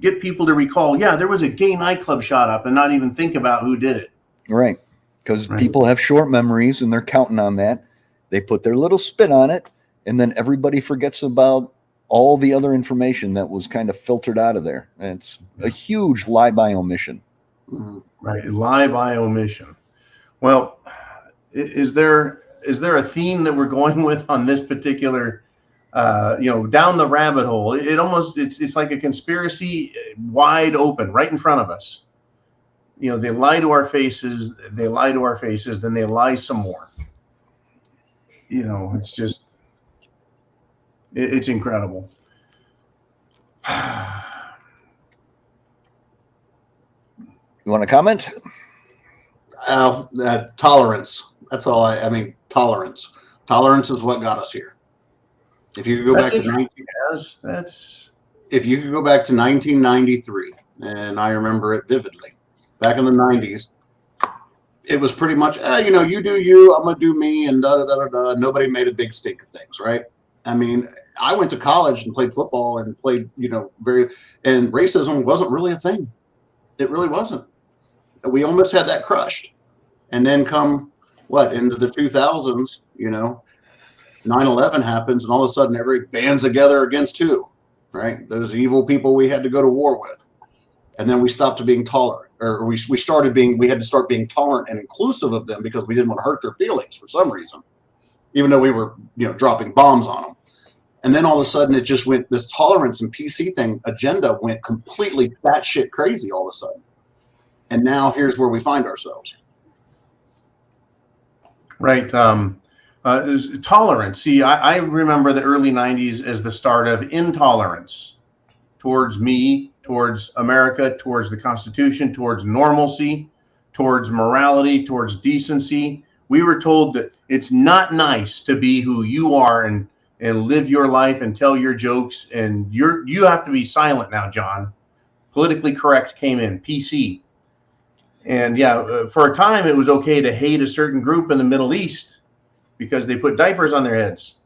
get people to recall, yeah, there was a gay nightclub shot up, and not even think about who did it. Right, because people have short memories, and they're counting on that. They put their little spin on it, and then everybody forgets about all the other information that was kind of filtered out of there. And it's a huge lie by omission. Right, lie by omission. Well, is there a theme that we're going with on this particular? Down the rabbit hole. It's like a conspiracy wide open right in front of us. They lie to our faces, then they lie some more. It's just, it's incredible. You want to comment? Tolerance. That's all I mean, tolerance. Tolerance is what got us here. If you could go back to if you could go back to 1993, and I remember it vividly, back in the 90s, it was pretty much, you do you, I'm gonna do me, and da da da da da. Nobody made a big stink of things, right? I mean, I went to college and played football and played, and racism wasn't really a thing. It really wasn't. We almost had that crushed, and then into the 2000s, 9/11 happens, and all of a sudden everybody bands together against who, right? Those evil people we had to go to war with. And then we stopped being tolerant, or we had to start being tolerant and inclusive of them because we didn't want to hurt their feelings for some reason, even though we were, dropping bombs on them. And then all of a sudden it just went, this tolerance and PC agenda went completely batshit crazy all of a sudden. And now here's where we find ourselves. Right. Is tolerance. See, I remember the early 90s as the start of intolerance towards me, towards America, towards the Constitution, towards normalcy, towards morality, towards decency. We were told that it's not nice to be who you are and live your life and tell your jokes, and you have to be silent now, John. Politically correct came in, PC. And for a time it was okay to hate a certain group in the Middle East because they put diapers on their heads,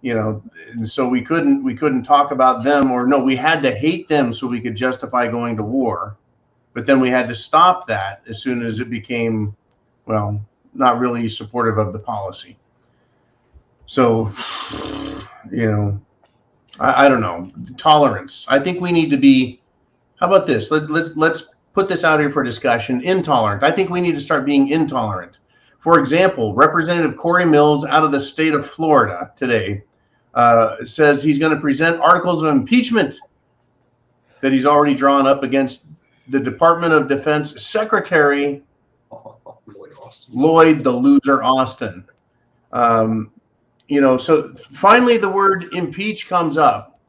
and so we couldn't talk about them, we had to hate them so we could justify going to war. But then we had to stop that as soon as it became, not really supportive of the policy. So, I don't know. Tolerance. I think we need to be, how about this? Let's put this out here for discussion. Intolerant. I think we need to start being intolerant. For example, Representative Corey Mills out of the state of Florida today says he's going to present articles of impeachment that he's already drawn up against the Department of Defense Secretary Lloyd the Loser Austin. So finally the word impeach comes up.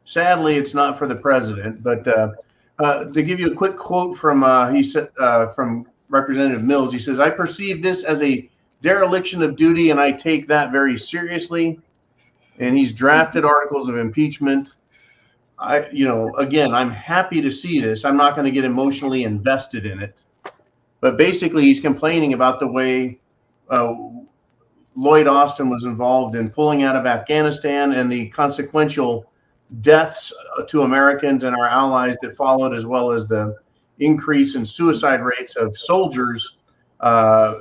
Sadly, it's not for the president, but to give you a quick quote from from Representative Mills, he says, "I perceive this as a dereliction of duty, and I take that very seriously." And he's drafted articles of impeachment. Again, I'm happy to see this. I'm not going to get emotionally invested in it, but basically, he's complaining about the way Lloyd Austin was involved in pulling out of Afghanistan and the consequential deaths to Americans and our allies that followed, as well as the increase in suicide rates of soldiers, who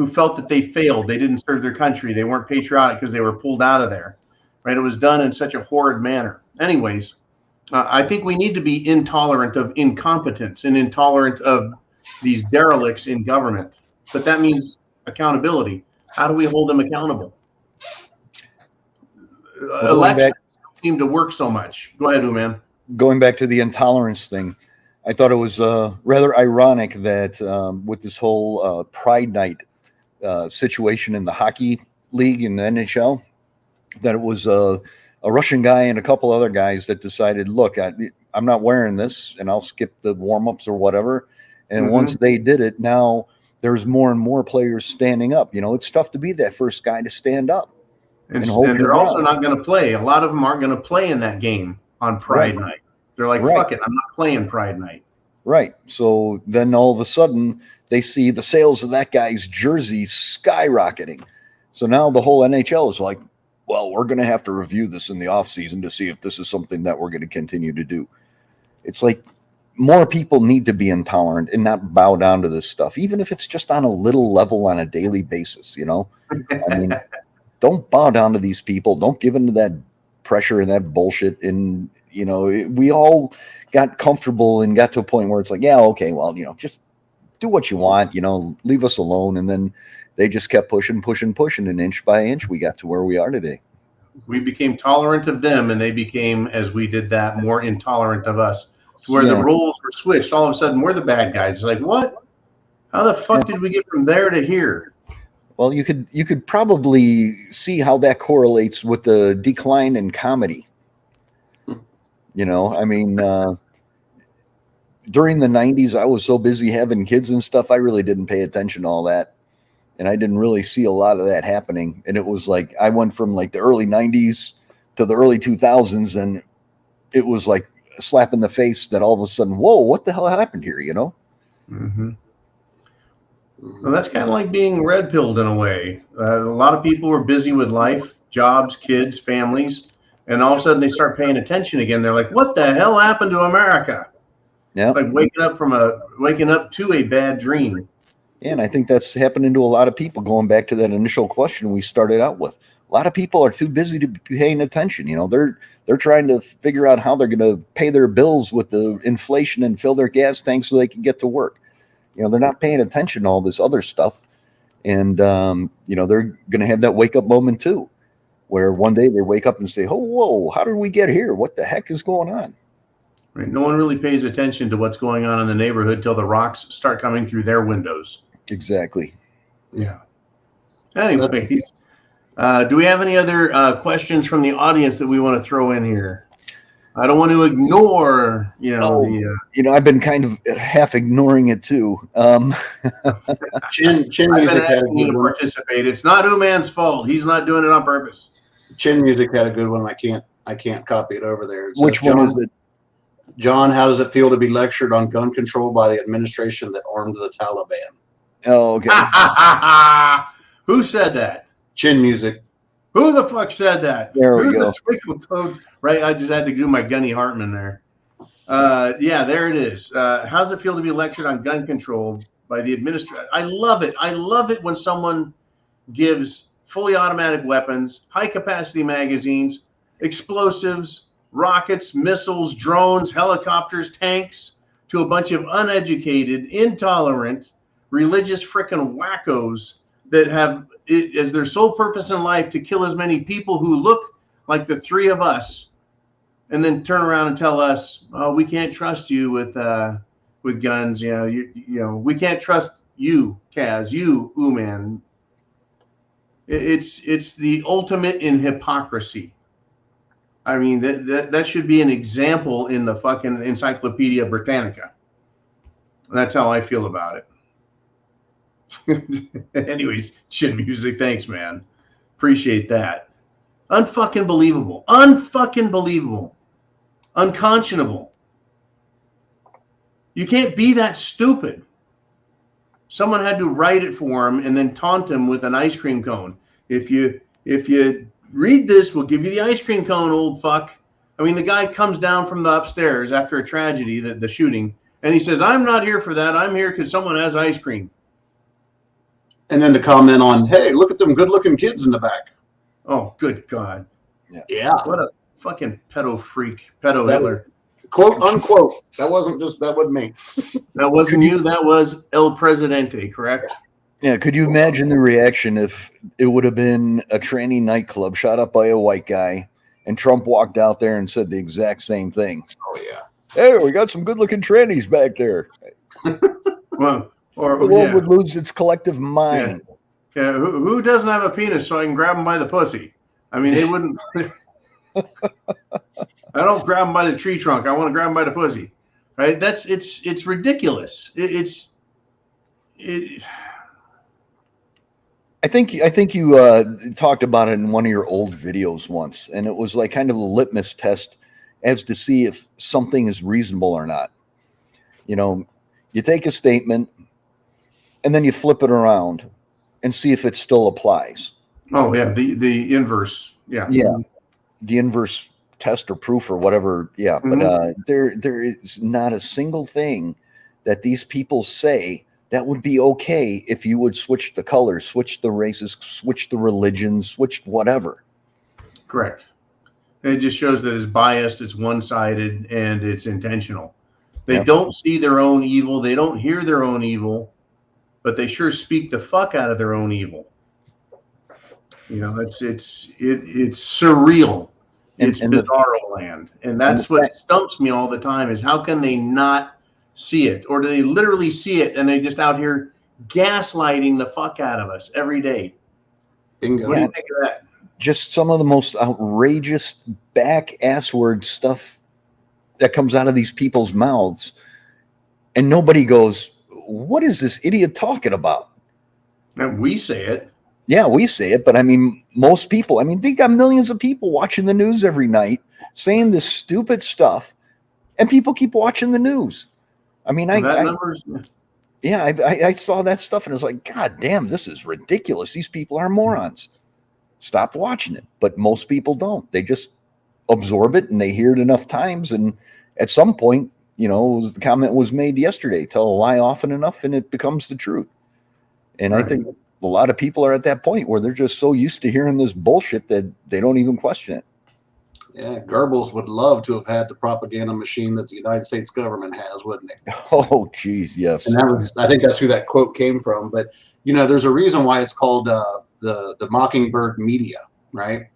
felt that they failed. They didn't serve their country. They weren't patriotic because they were pulled out of there. Right? It was done in such a horrid manner. Anyways, I think we need to be intolerant of incompetence and intolerant of these derelicts in government. But that means accountability. How do we hold them accountable? Elections seem to work so much. Go ahead, Uman. Going back to the intolerance thing, I thought it was rather ironic that with this whole Pride Night situation in the hockey league in the NHL, that it was a Russian guy and a couple other guys that decided, look, I'm not wearing this, and I'll skip the warm-ups or whatever. And once they did it, now there's more and more players standing up. It's tough to be that first guy to stand up. And they're also not going to play. A lot of them aren't going to play in that game on Pride Night. They're like, fuck it, I'm not playing Pride Night. Right. So then all of a sudden they see the sales of that guy's jersey skyrocketing. So now the whole NHL is like, well, we're going to have to review this in the offseason to see if this is something that we're going to continue to do. It's like more people need to be intolerant and not bow down to this stuff, even if it's just on a little level on a daily basis, I mean, don't bow down to these people. Don't give in to that pressure and that bullshit. And, we all got comfortable and got to a point where it's like, yeah, okay, well, just do what you want, leave us alone. And then they just kept pushing, and inch by inch, we got to where we are today. We became tolerant of them, and they became, as we did that, more intolerant of us. To where the roles were switched. All of a sudden, we're the bad guys. It's like, what? How the fuck did we get from there to here? Well, you could probably see how that correlates with the decline in comedy. I mean, during the 90s, I was so busy having kids and stuff, I really didn't pay attention to all that. And I didn't really see a lot of that happening. And it was like, I went from like the early 90s to the early 2000s, and it was like a slap in the face that all of a sudden, whoa, what the hell happened here, Well, that's kind of like being red-pilled in a way. A lot of people were busy with life, jobs, kids, families, and all of a sudden they start paying attention again. They're like, what the hell happened to America? Yeah. Like waking up to a bad dream. And I think that's happening to a lot of people, going back to that initial question we started out with. A lot of people are too busy to be paying attention. They're trying to figure out how they're going to pay their bills with the inflation and fill their gas tanks so they can get to work. They're not paying attention to all this other stuff. And, they're going to have that wake up moment too, where one day they wake up and say, oh, whoa, how did we get here? What the heck is going on? Right. No one really pays attention to what's going on in the neighborhood till the rocks start coming through their windows. Exactly. Yeah. Anyways, do we have any other questions from the audience that we want to throw in here? I don't want to ignore, I've been kind of half ignoring it too. Chin I've been asking you to participate. It's not Uman's fault. He's not doing it on purpose. Chin Music had a good one. I can't copy it over there. Which one is it? John, how does it feel to be lectured on gun control by the administration that armed the Taliban? Oh, okay. Who said that? Chin Music. Who the fuck said that? There we go. The Twinkle Toad? Right, I just had to do my Gunny Hartman there. Yeah, there it is. How does it feel to be lectured on gun control by the administration? I love it. I love it when someone gives fully automatic weapons, high-capacity magazines, explosives, rockets, missiles, drones, helicopters, tanks to a bunch of uneducated, intolerant, religious frickin' wackos that have it as their sole purpose in life to kill as many people who look like the three of us, and then turn around and tell us, "Oh, we can't trust you with guns." We can't trust you, Kaz, you, Uman. It's the ultimate in hypocrisy. I mean, that should be an example in the fucking Encyclopedia Britannica. That's how I feel about it. Anyways, Chin Music, thanks, man. Appreciate that. Unfucking believable. Unfucking believable. Unconscionable. You can't be that stupid. Someone had to write it for him and then taunt him with an ice cream cone. If you read this, we'll give you the ice cream cone, old fuck. I mean, the guy comes down from the upstairs after a tragedy, the shooting, and he says, "I'm not here for that. I'm here because someone has ice cream." And then to comment on, hey, look at them good-looking kids in the back. Oh, good God. Yeah. What a fucking pedo freak. Pedo Hitler. Quote, unquote. That wasn't me. That wasn't you. That was El Presidente, correct? Yeah. Could you imagine the reaction if it would have been a tranny nightclub shot up by a white guy and Trump walked out there and said the exact same thing? Oh, yeah. Hey, we got some good-looking trannies back there. Well, or The world would lose its collective mind. Yeah. Who doesn't have a penis so I can grab them by the pussy? I mean, they wouldn't. I don't grab them by the tree trunk. I want to grab them by the pussy. Right? It's ridiculous. I think you talked about it in one of your old videos once, and it was like kind of a litmus test as to see if something is reasonable or not. You know, you take a statement and then you flip it around and see if it still applies. Oh yeah, the inverse. Yeah. The inverse test or proof or whatever. Yeah, but there is not a single thing that these people say that would be okay if you would switch the colors, switch the races, switch the religions, switch whatever. Correct. It just shows that it's biased, it's one-sided, and it's intentional. They don't see their own evil. They don't hear their own evil, but they sure speak the fuck out of their own evil. You know, it's surreal. It's bizarro land. And that's what stumps me all the time is how can they not see it? Or do they literally see it and they just out here gaslighting the fuck out of us every day? Bingo. What do you think of that? Just some of the most outrageous back-ass word stuff that comes out of these people's mouths. And nobody goes, what is this idiot talking about? And we say it. Yeah, we say it. But I mean, most people, I mean, they got millions of people watching the news every night saying this stupid stuff. And people keep watching the news. I mean, I saw that stuff and I was like, God damn, this is ridiculous. These people are morons. Stop watching it. But most people don't. They just absorb it and they hear it enough times. And at some point, you know, the comment was made yesterday, tell a lie often enough and it becomes the truth. And I think a lot of people are at that point where they're just so used to hearing this bullshit that they don't even question it. Yeah, Goebbels would love to have had the propaganda machine that the United States government has, wouldn't he? Oh, geez, yes. And I think that's who that quote came from. But, you know, there's a reason why it's called the Mockingbird media, right?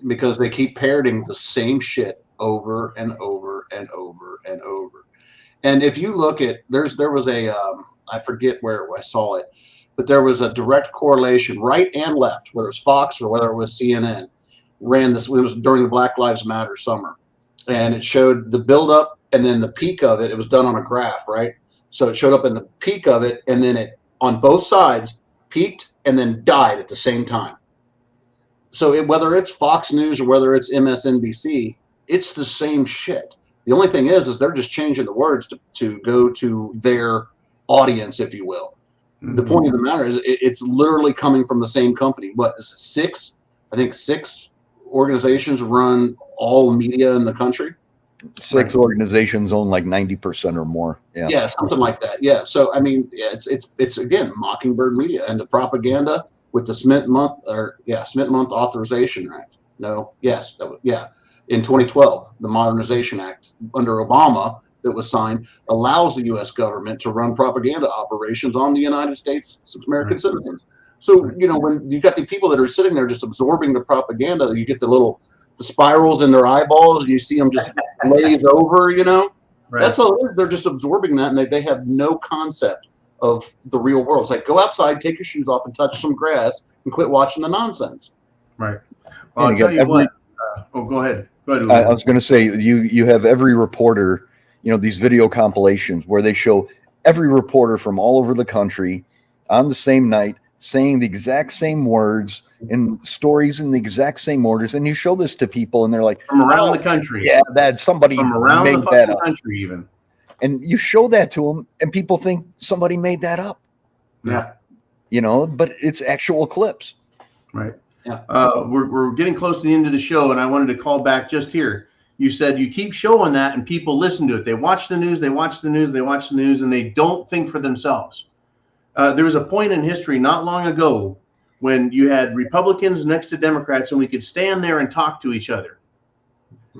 Because they keep parroting the same shit over and over and over and over. And if you look at, there was a, I forget where I saw it, but there was a direct correlation, right and left, whether it was Fox or whether it was CNN, ran this. It was during the Black Lives Matter summer, and it showed the buildup and then the peak of it. It was done on a graph, right? So it showed up in the peak of it, and then it on both sides peaked and then died at the same time. So whether it's Fox News or whether it's MSNBC, it's the same shit. The only thing is they're just changing the words to go to their audience, if you will. Mm-hmm. The point of the matter is it's literally coming from the same company. What is it, six? I think 6 organizations run all media in the country. 6 organizations own like 90% or more. Yeah, something like that. Yeah. So I mean, yeah, it's again Mockingbird Media and the propaganda with the Smith Month Authorization Act. In 2012, the Modernization Act under Obama that was signed allows the U.S. government to run propaganda operations on the United States American citizens. So, you know, when you got the people that are sitting there just absorbing the propaganda, you get the spirals in their eyeballs and you see them just glaze over, you know. Right. That's all it is. They're just absorbing that and they have no concept of the real world. It's like, go outside, take your shoes off and touch some grass and quit watching the nonsense. Right. Well, I'll tell you what. Go ahead. I was going to say, you have every reporter, you know, these video compilations where they show every reporter from all over the country on the same night saying the exact same words and stories in the exact same orders. And you show this to people and they're like, from around the country. Yeah, that somebody from around made the that fucking up. Country even. And you show that to them and people think somebody made that up. Yeah. You know, but it's actual clips. Right. Yeah. We're getting close to the end of the show, and I wanted to call back just here. You said you keep showing that, and people listen to it. They watch the news, and they don't think for themselves. There was a point in history not long ago when you had Republicans next to Democrats, and we could stand there and talk to each other.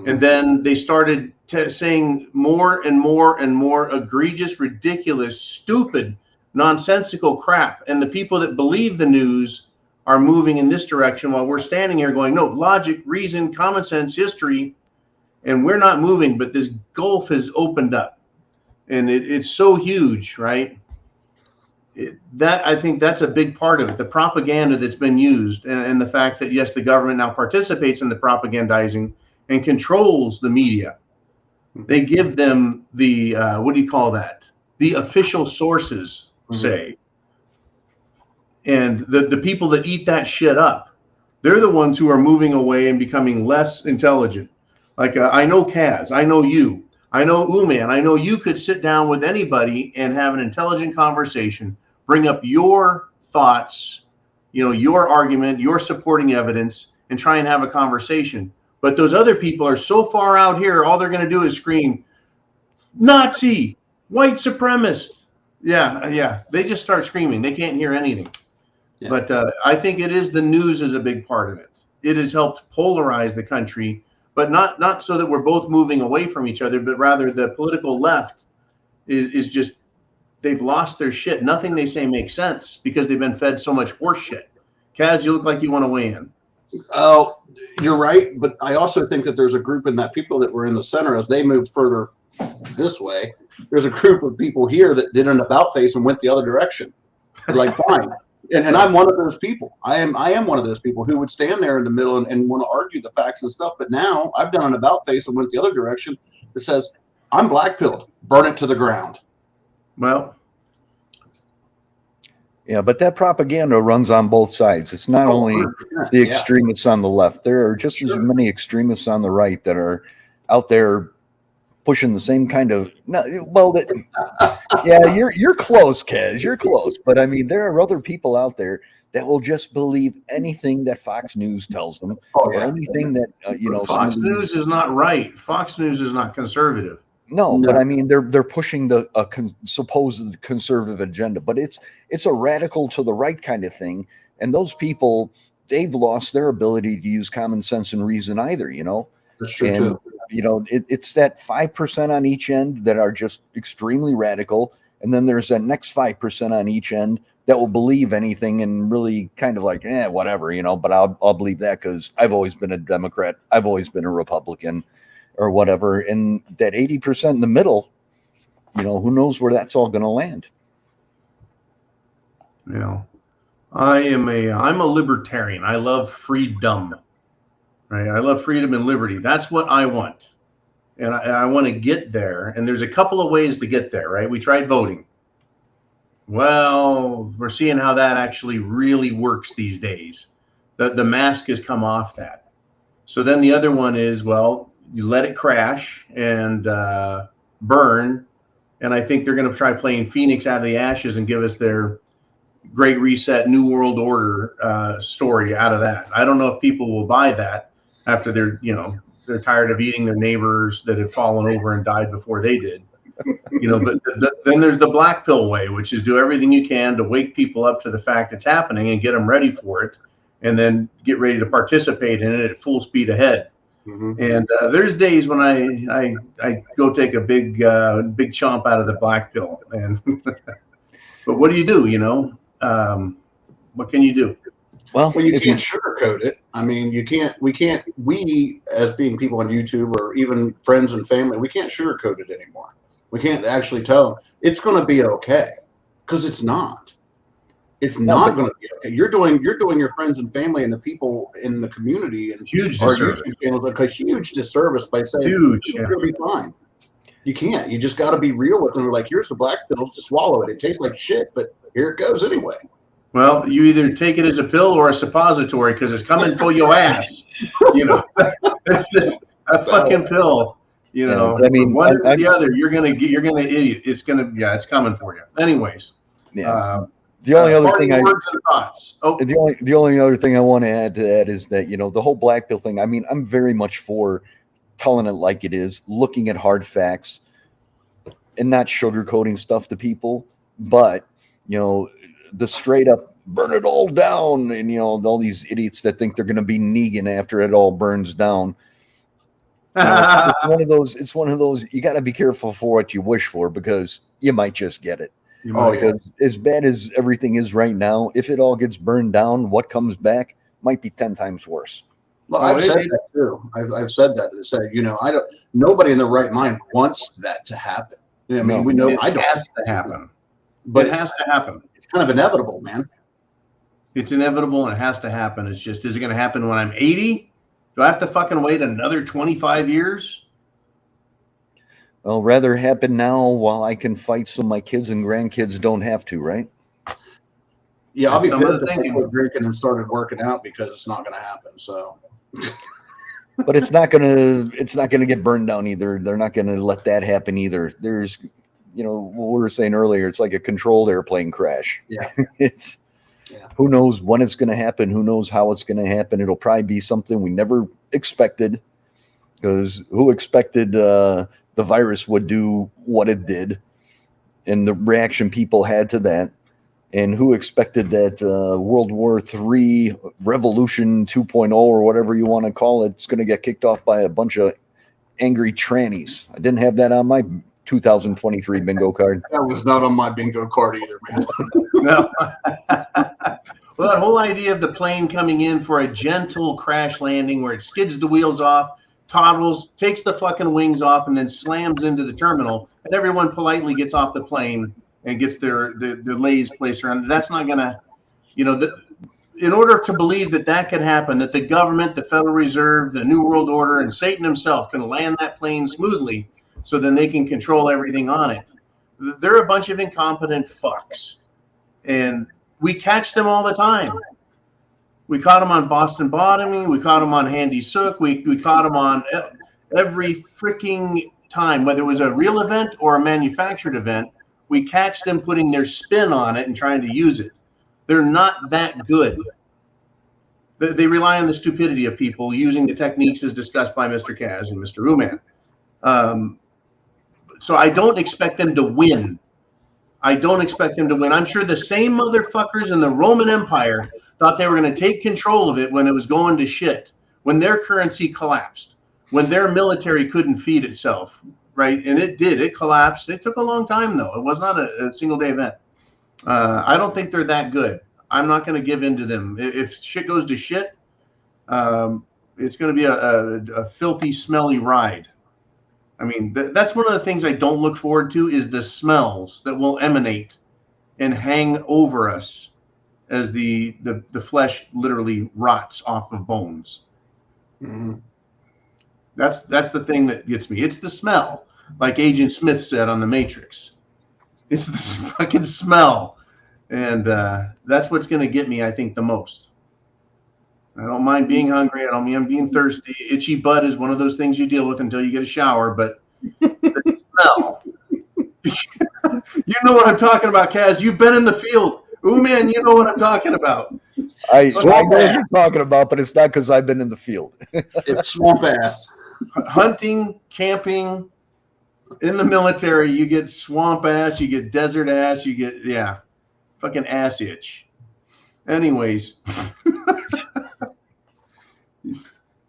And then they started saying more and more and more egregious, ridiculous, stupid, nonsensical crap. And the people that believe the news are moving in this direction while we're standing here going, no, logic, reason, common sense, history. and we're not moving, but this gulf has opened up, and it's so huge, right? That I think that's a big part of it. The propaganda that's been used, and the fact that yes, the government now participates in the propagandizing and controls the media. They give them the what do you call that? The official sources say, and the people that eat that shit up, they're the ones who are moving away and becoming less intelligent. Like I know Kaz, I know you, I know Uman, I know you could sit down with anybody and have an intelligent conversation, bring up your thoughts, you know, your argument, your supporting evidence, and try and have a conversation. But those other people are so far out here, all they're going to do is scream, Nazi, white supremacist. Yeah. They just start screaming. They can't hear anything. Yeah. But I think it is the news is a big part of it. It has helped polarize the country, but not so that we're both moving away from each other, but rather the political left is just, they've lost their shit. Nothing they say makes sense because they've been fed so much horse shit. Kaz, you look like you want to weigh in. Oh, you're right. But I also think that there's a group in that people that were in the center as they moved further this way. There's a group of people here that did an about face and went the other direction. They're like, fine. And I'm one of those people. I am one of those people who would stand there in the middle and want to argue the facts and stuff. But now I've done an about face and went the other direction that says, I'm black-pilled. Burn it to the ground. Well, yeah, but that propaganda runs on both sides. It's not only the extremists on the left. There are just as many extremists on the right that are out there pushing the same kind of. Yeah, you're close, Kaz. You're close, but I mean, there are other people out there that will just believe anything that Fox News tells them, or anything that Fox News is not right. Fox News is not conservative. No, but I mean, they're pushing the supposed conservative agenda, but it's a radical to the right kind of thing. And those people, they've lost their ability to use common sense and reason either, you know. That's true too. You know, it's that 5% on each end that are just extremely radical, and then there's that next 5% on each end that will believe anything and really kind of like, whatever, you know. But I'll believe that because I've always been a Democrat, I've always been a Republican, or whatever. And that 80% in the middle, you know, who knows where that's all going to land. Yeah, I'm a libertarian. I love freedom. Right. I love freedom and liberty. That's what I want. And I want to get there. And there's a couple of ways to get there, right? We tried voting. Well, we're seeing how that actually really works these days. The mask has come off that. So then the other one is, well, you let it crash and burn. And I think they're going to try playing Phoenix out of the ashes and give us their Great Reset, New World Order story out of that. I don't know if people will buy that after they're tired of eating their neighbors that had fallen over and died before they did. But then there's the black pill way, which is do everything you can to wake people up to the fact it's happening and get them ready for it, and then get ready to participate in it at full speed ahead. And there's days when I go take a big chomp out of the black pill, and but what do you do? What can you do? Well, you can't sugarcoat it. I mean, we as being people on YouTube or even friends and family, we can't sugarcoat it anymore. We can't actually tell them it's going to be okay, because it's not. It's not going to be okay. You're doing your friends and family and the people in the community and our YouTube channels like a huge disservice by saying it's going to be fine. You can't. You just got to be real with them. We're like, here's the black pill, swallow it. It tastes like shit, but here it goes anyway. Well, you either take it as a pill or a suppository because it's coming for your ass. It's just a fucking pill. I mean, one or the other, you're gonna idiot. It's coming for you. Anyways, the only other thing the only other thing I want to add to that is that the whole black pill thing. I mean, I'm very much for telling it like it is, looking at hard facts, and not sugarcoating stuff to people, but the straight up burn it all down, and all these idiots that think they're going to be Negan after it all burns down. It's one of those you got to be careful for what you wish for, because you might just get it. Because as bad as everything is right now, if it all gets burned down, what comes back might be 10 times worse. Well, I've said that too. I've said that. To say, nobody in their right mind wants that to happen. I mean, we know it has to happen. But it has to happen. It's kind of inevitable, man. It's inevitable and it has to happen. It's just, is it going to happen when I'm 80? Do I have to fucking wait another 25 years? Well, rather happen now while I can fight so my kids and grandkids don't have to, right? Yeah, I'll be pissed if I quit drinking and started working out because it's not going to happen. So, but it's not gonna get burned down either. They're not going to let that happen either. There's, what we were saying earlier, it's like a controlled airplane crash. Yeah, who knows when it's going to happen? Who knows how it's going to happen? It'll probably be something we never expected, because who expected the virus would do what it did and the reaction people had to that? And who expected that World War III Revolution 2.0 or whatever you want to call it, it's going to get kicked off by a bunch of angry trannies? I didn't have that on my 2023 bingo card. That was not on my bingo card either, man. No. Well, that whole idea of the plane coming in for a gentle crash landing where it skids the wheels off, toddles, takes the fucking wings off, and then slams into the terminal, and everyone politely gets off the plane and gets their lays placed around. That's not going to, in order to believe that could happen, that the government, the Federal Reserve, the New World Order, and Satan himself can land that plane smoothly so then they can control everything on it. They're a bunch of incompetent fucks. And we catch them all the time. We caught them on Boston Bottoming. We caught them on Handy Sook. We caught them on every freaking time, whether it was a real event or a manufactured event. We catch them putting their spin on it and trying to use it. They're not that good. They rely on the stupidity of people using the techniques as discussed by Mr. Kaz and Mr. Uman. So I don't expect them to win. I'm sure the same motherfuckers in the Roman Empire thought they were going to take control of it when it was going to shit, when their currency collapsed, when their military couldn't feed itself, right? And it did. It collapsed. It took a long time, though. It was not a single-day event. I don't think they're that good. I'm not going to give in to them. If shit goes to shit, it's going to be a filthy, smelly ride. I mean, that's one of the things I don't look forward to, is the smells that will emanate and hang over us as the flesh literally rots off of bones. Mm-hmm. That's the thing that gets me. It's the smell, like Agent Smith said on The Matrix. It's the fucking smell. And that's what's going to get me, I think, the most. I don't mind being hungry. I don't mind being thirsty. Itchy butt is one of those things you deal with until you get a shower. But the smell. You know what I'm talking about, Kaz. You've been in the field. Ooh, man, you know what I'm talking about. I know what you're talking about, but it's not because I've been in the field. It's swamp ass. Hunting, camping, in the military, you get swamp ass, you get desert ass, you get, fucking ass itch. Anyways.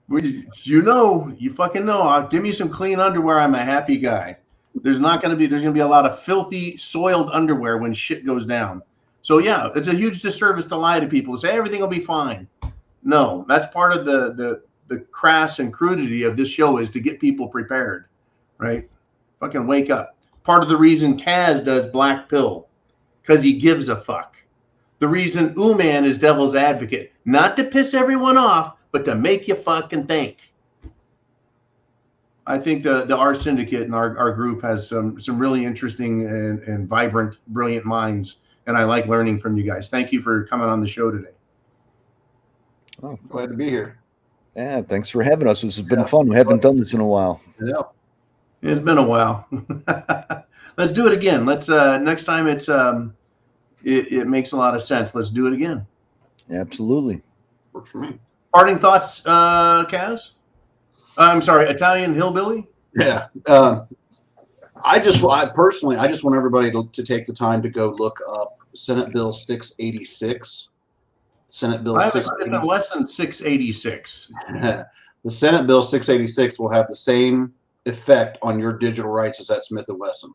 You fucking know. Give me some clean underwear. I'm a happy guy. There's going to be a lot of filthy, soiled underwear when shit goes down. So yeah, it's a huge disservice to lie to people, to say everything will be fine. No, that's part of the crass and crudity of this show, is to get people prepared, right? Fucking wake up. Part of the reason Kaz does Black Pill, because he gives a fuck. The reason Uman is devil's advocate, not to piss everyone off, but to make you fucking think. I think the R Syndicate and our group has some really interesting and vibrant, brilliant minds, and I like learning from you guys. Thank you for coming on the show today. Oh, glad to be here. Yeah, thanks for having us. This has been fun. We haven't done this in a while. Yeah, it's been a while. Let's do it again. Let's next time it makes a lot of sense. Let's do it again. Absolutely. Works for me. Parting thoughts, Kaz? I'm sorry, Italian Hillbilly? Yeah. I personally want everybody to take the time to go look up Senate Bill 686. Senate Bill 686. Less than 686. The Senate Bill 686 will have the same effect on your digital rights as that Smith & Wesson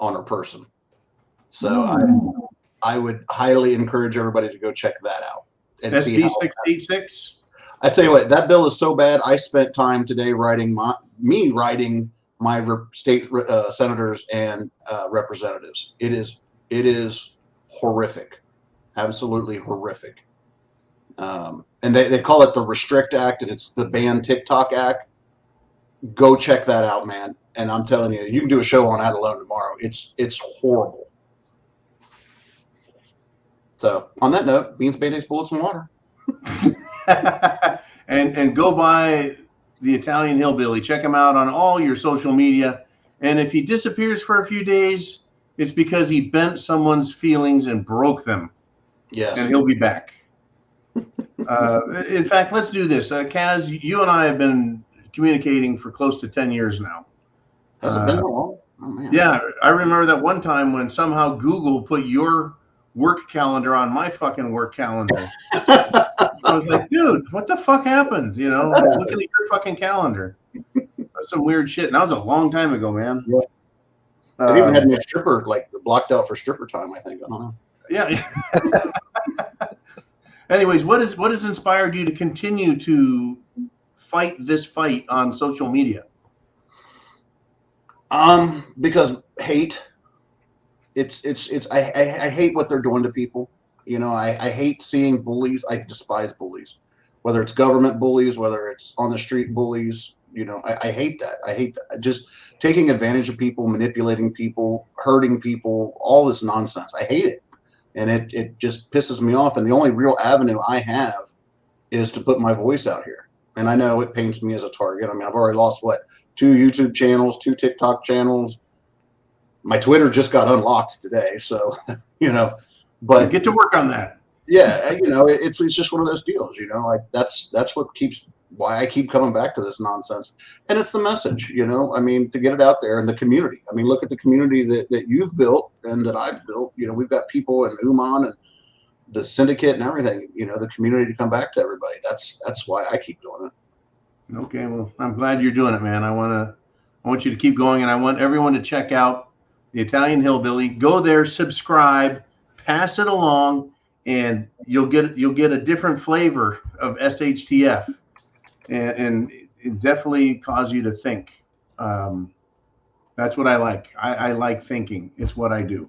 on a person. So I would highly encourage everybody to go check that out. And SB 686? I tell you what, that bill is so bad. I spent time today writing my state senators and representatives. It is horrific, absolutely horrific. And they call it the Restrict Act, and it's the Ban TikTok Act. Go check that out, man. And I'm telling you, you can do a show on that alone tomorrow. It's horrible. So on that note, beans, band-aids, bullets, and water. and go by the Italian Hillbilly. Check him out on all your social media. And if he disappears for a few days, it's because he bent someone's feelings and broke them. Yes. And he'll be back. In fact, let's do this. Kaz, you and I have been communicating for close to 10 years now. Has it been long? Oh, man. Yeah, I remember that one time when somehow Google put your work calendar on my fucking work calendar. I was like, dude, what the fuck happened? You know, look at your fucking calendar. That's some weird shit. And that was a long time ago, man. Yeah. They even had me a stripper, like blocked out for stripper time, I think. I don't know. Yeah. Anyways, what has inspired you to continue to fight this fight on social media? Because hate. I hate what they're doing to people. You know, I hate seeing bullies. I despise bullies, whether it's government bullies, whether it's on the street bullies. You know, I hate that. I hate that. Just taking advantage of people, manipulating people, hurting people, all this nonsense. I hate it. And it just pisses me off. And the only real avenue I have is to put my voice out here. And I know it paints me as a target. I mean, I've already lost, 2 YouTube channels, 2 TikTok channels. My Twitter just got unlocked today. So, you know, but get to work on that. Yeah. You know, it's just one of those deals, you know, like that's why I keep coming back to this nonsense. And it's the message, you know, I mean, to get it out there in the community. I mean, look at the community that you've built and that I've built. You know, we've got people in Uman and the syndicate and everything, you know, the community to come back to everybody. That's why I keep doing it. Okay, well, I'm glad you're doing it, man. I want you to keep going, and I want everyone to check out the Italian Hillbilly. Go there, subscribe, pass it along, and you'll get a different flavor of SHTF, and it definitely cause you to think. That's what I like. I like thinking. It's what I do.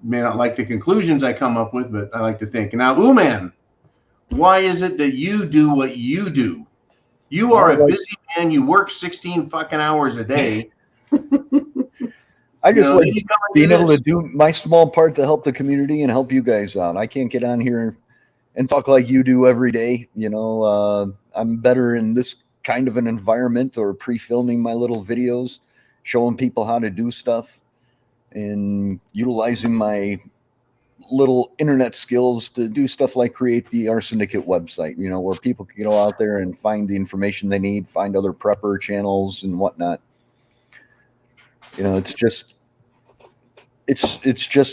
May not like the conclusions I come up with, but I like to think. And now, Uman, why is it that you do what you do? You are a busy man. You work 16 fucking hours a day. I just like being able to do my small part to help the community and help you guys out. I can't get on here and talk like you do every day. You know, I'm better in this kind of an environment or pre-filming my little videos, showing people how to do stuff and utilizing my little internet skills to do stuff like create our syndicate website, you know, where people can go out there and find the information they need, find other prepper channels and whatnot. You know, it's just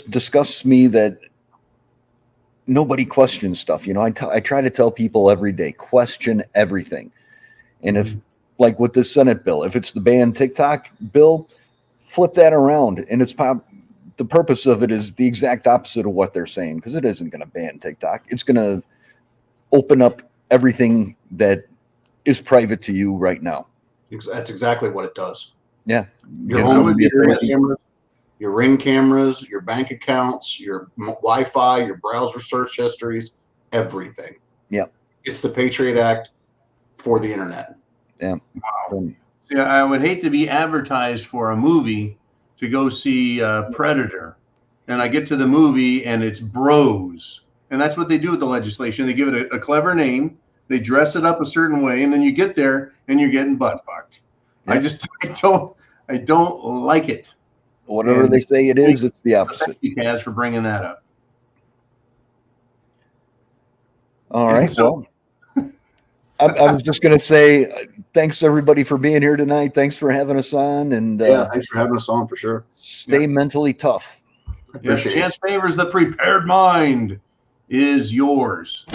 disgusts me that nobody questions stuff. You know, I try to tell people every day, question everything. And if, like with this Senate bill, if it's the ban TikTok bill, flip that around. And the purpose of it is the exact opposite of what they're saying, because it isn't going to ban TikTok. It's going to open up everything that is private to you right now. That's exactly what it does. Yeah. Your home internet cameras, your Ring cameras, your bank accounts, your Wi-Fi, your browser search histories, everything. Yeah. It's the Patriot Act for the internet. Yeah. Wow. See, I would hate to be advertised for a movie to go see Predator, and I get to the movie and it's Bros, and that's what they do with the legislation. They give it a clever name, they dress it up a certain way, and then you get there and you're getting butt fucked. Yeah. I don't like it. Whatever they say it is, it's the opposite. Thank you, Kaz, for bringing that up. All right. So, I was just going to say thanks everybody for being here tonight. Thanks for having us on, and thanks for having us on for sure. Stay mentally tough. Chance favors the prepared mind is yours.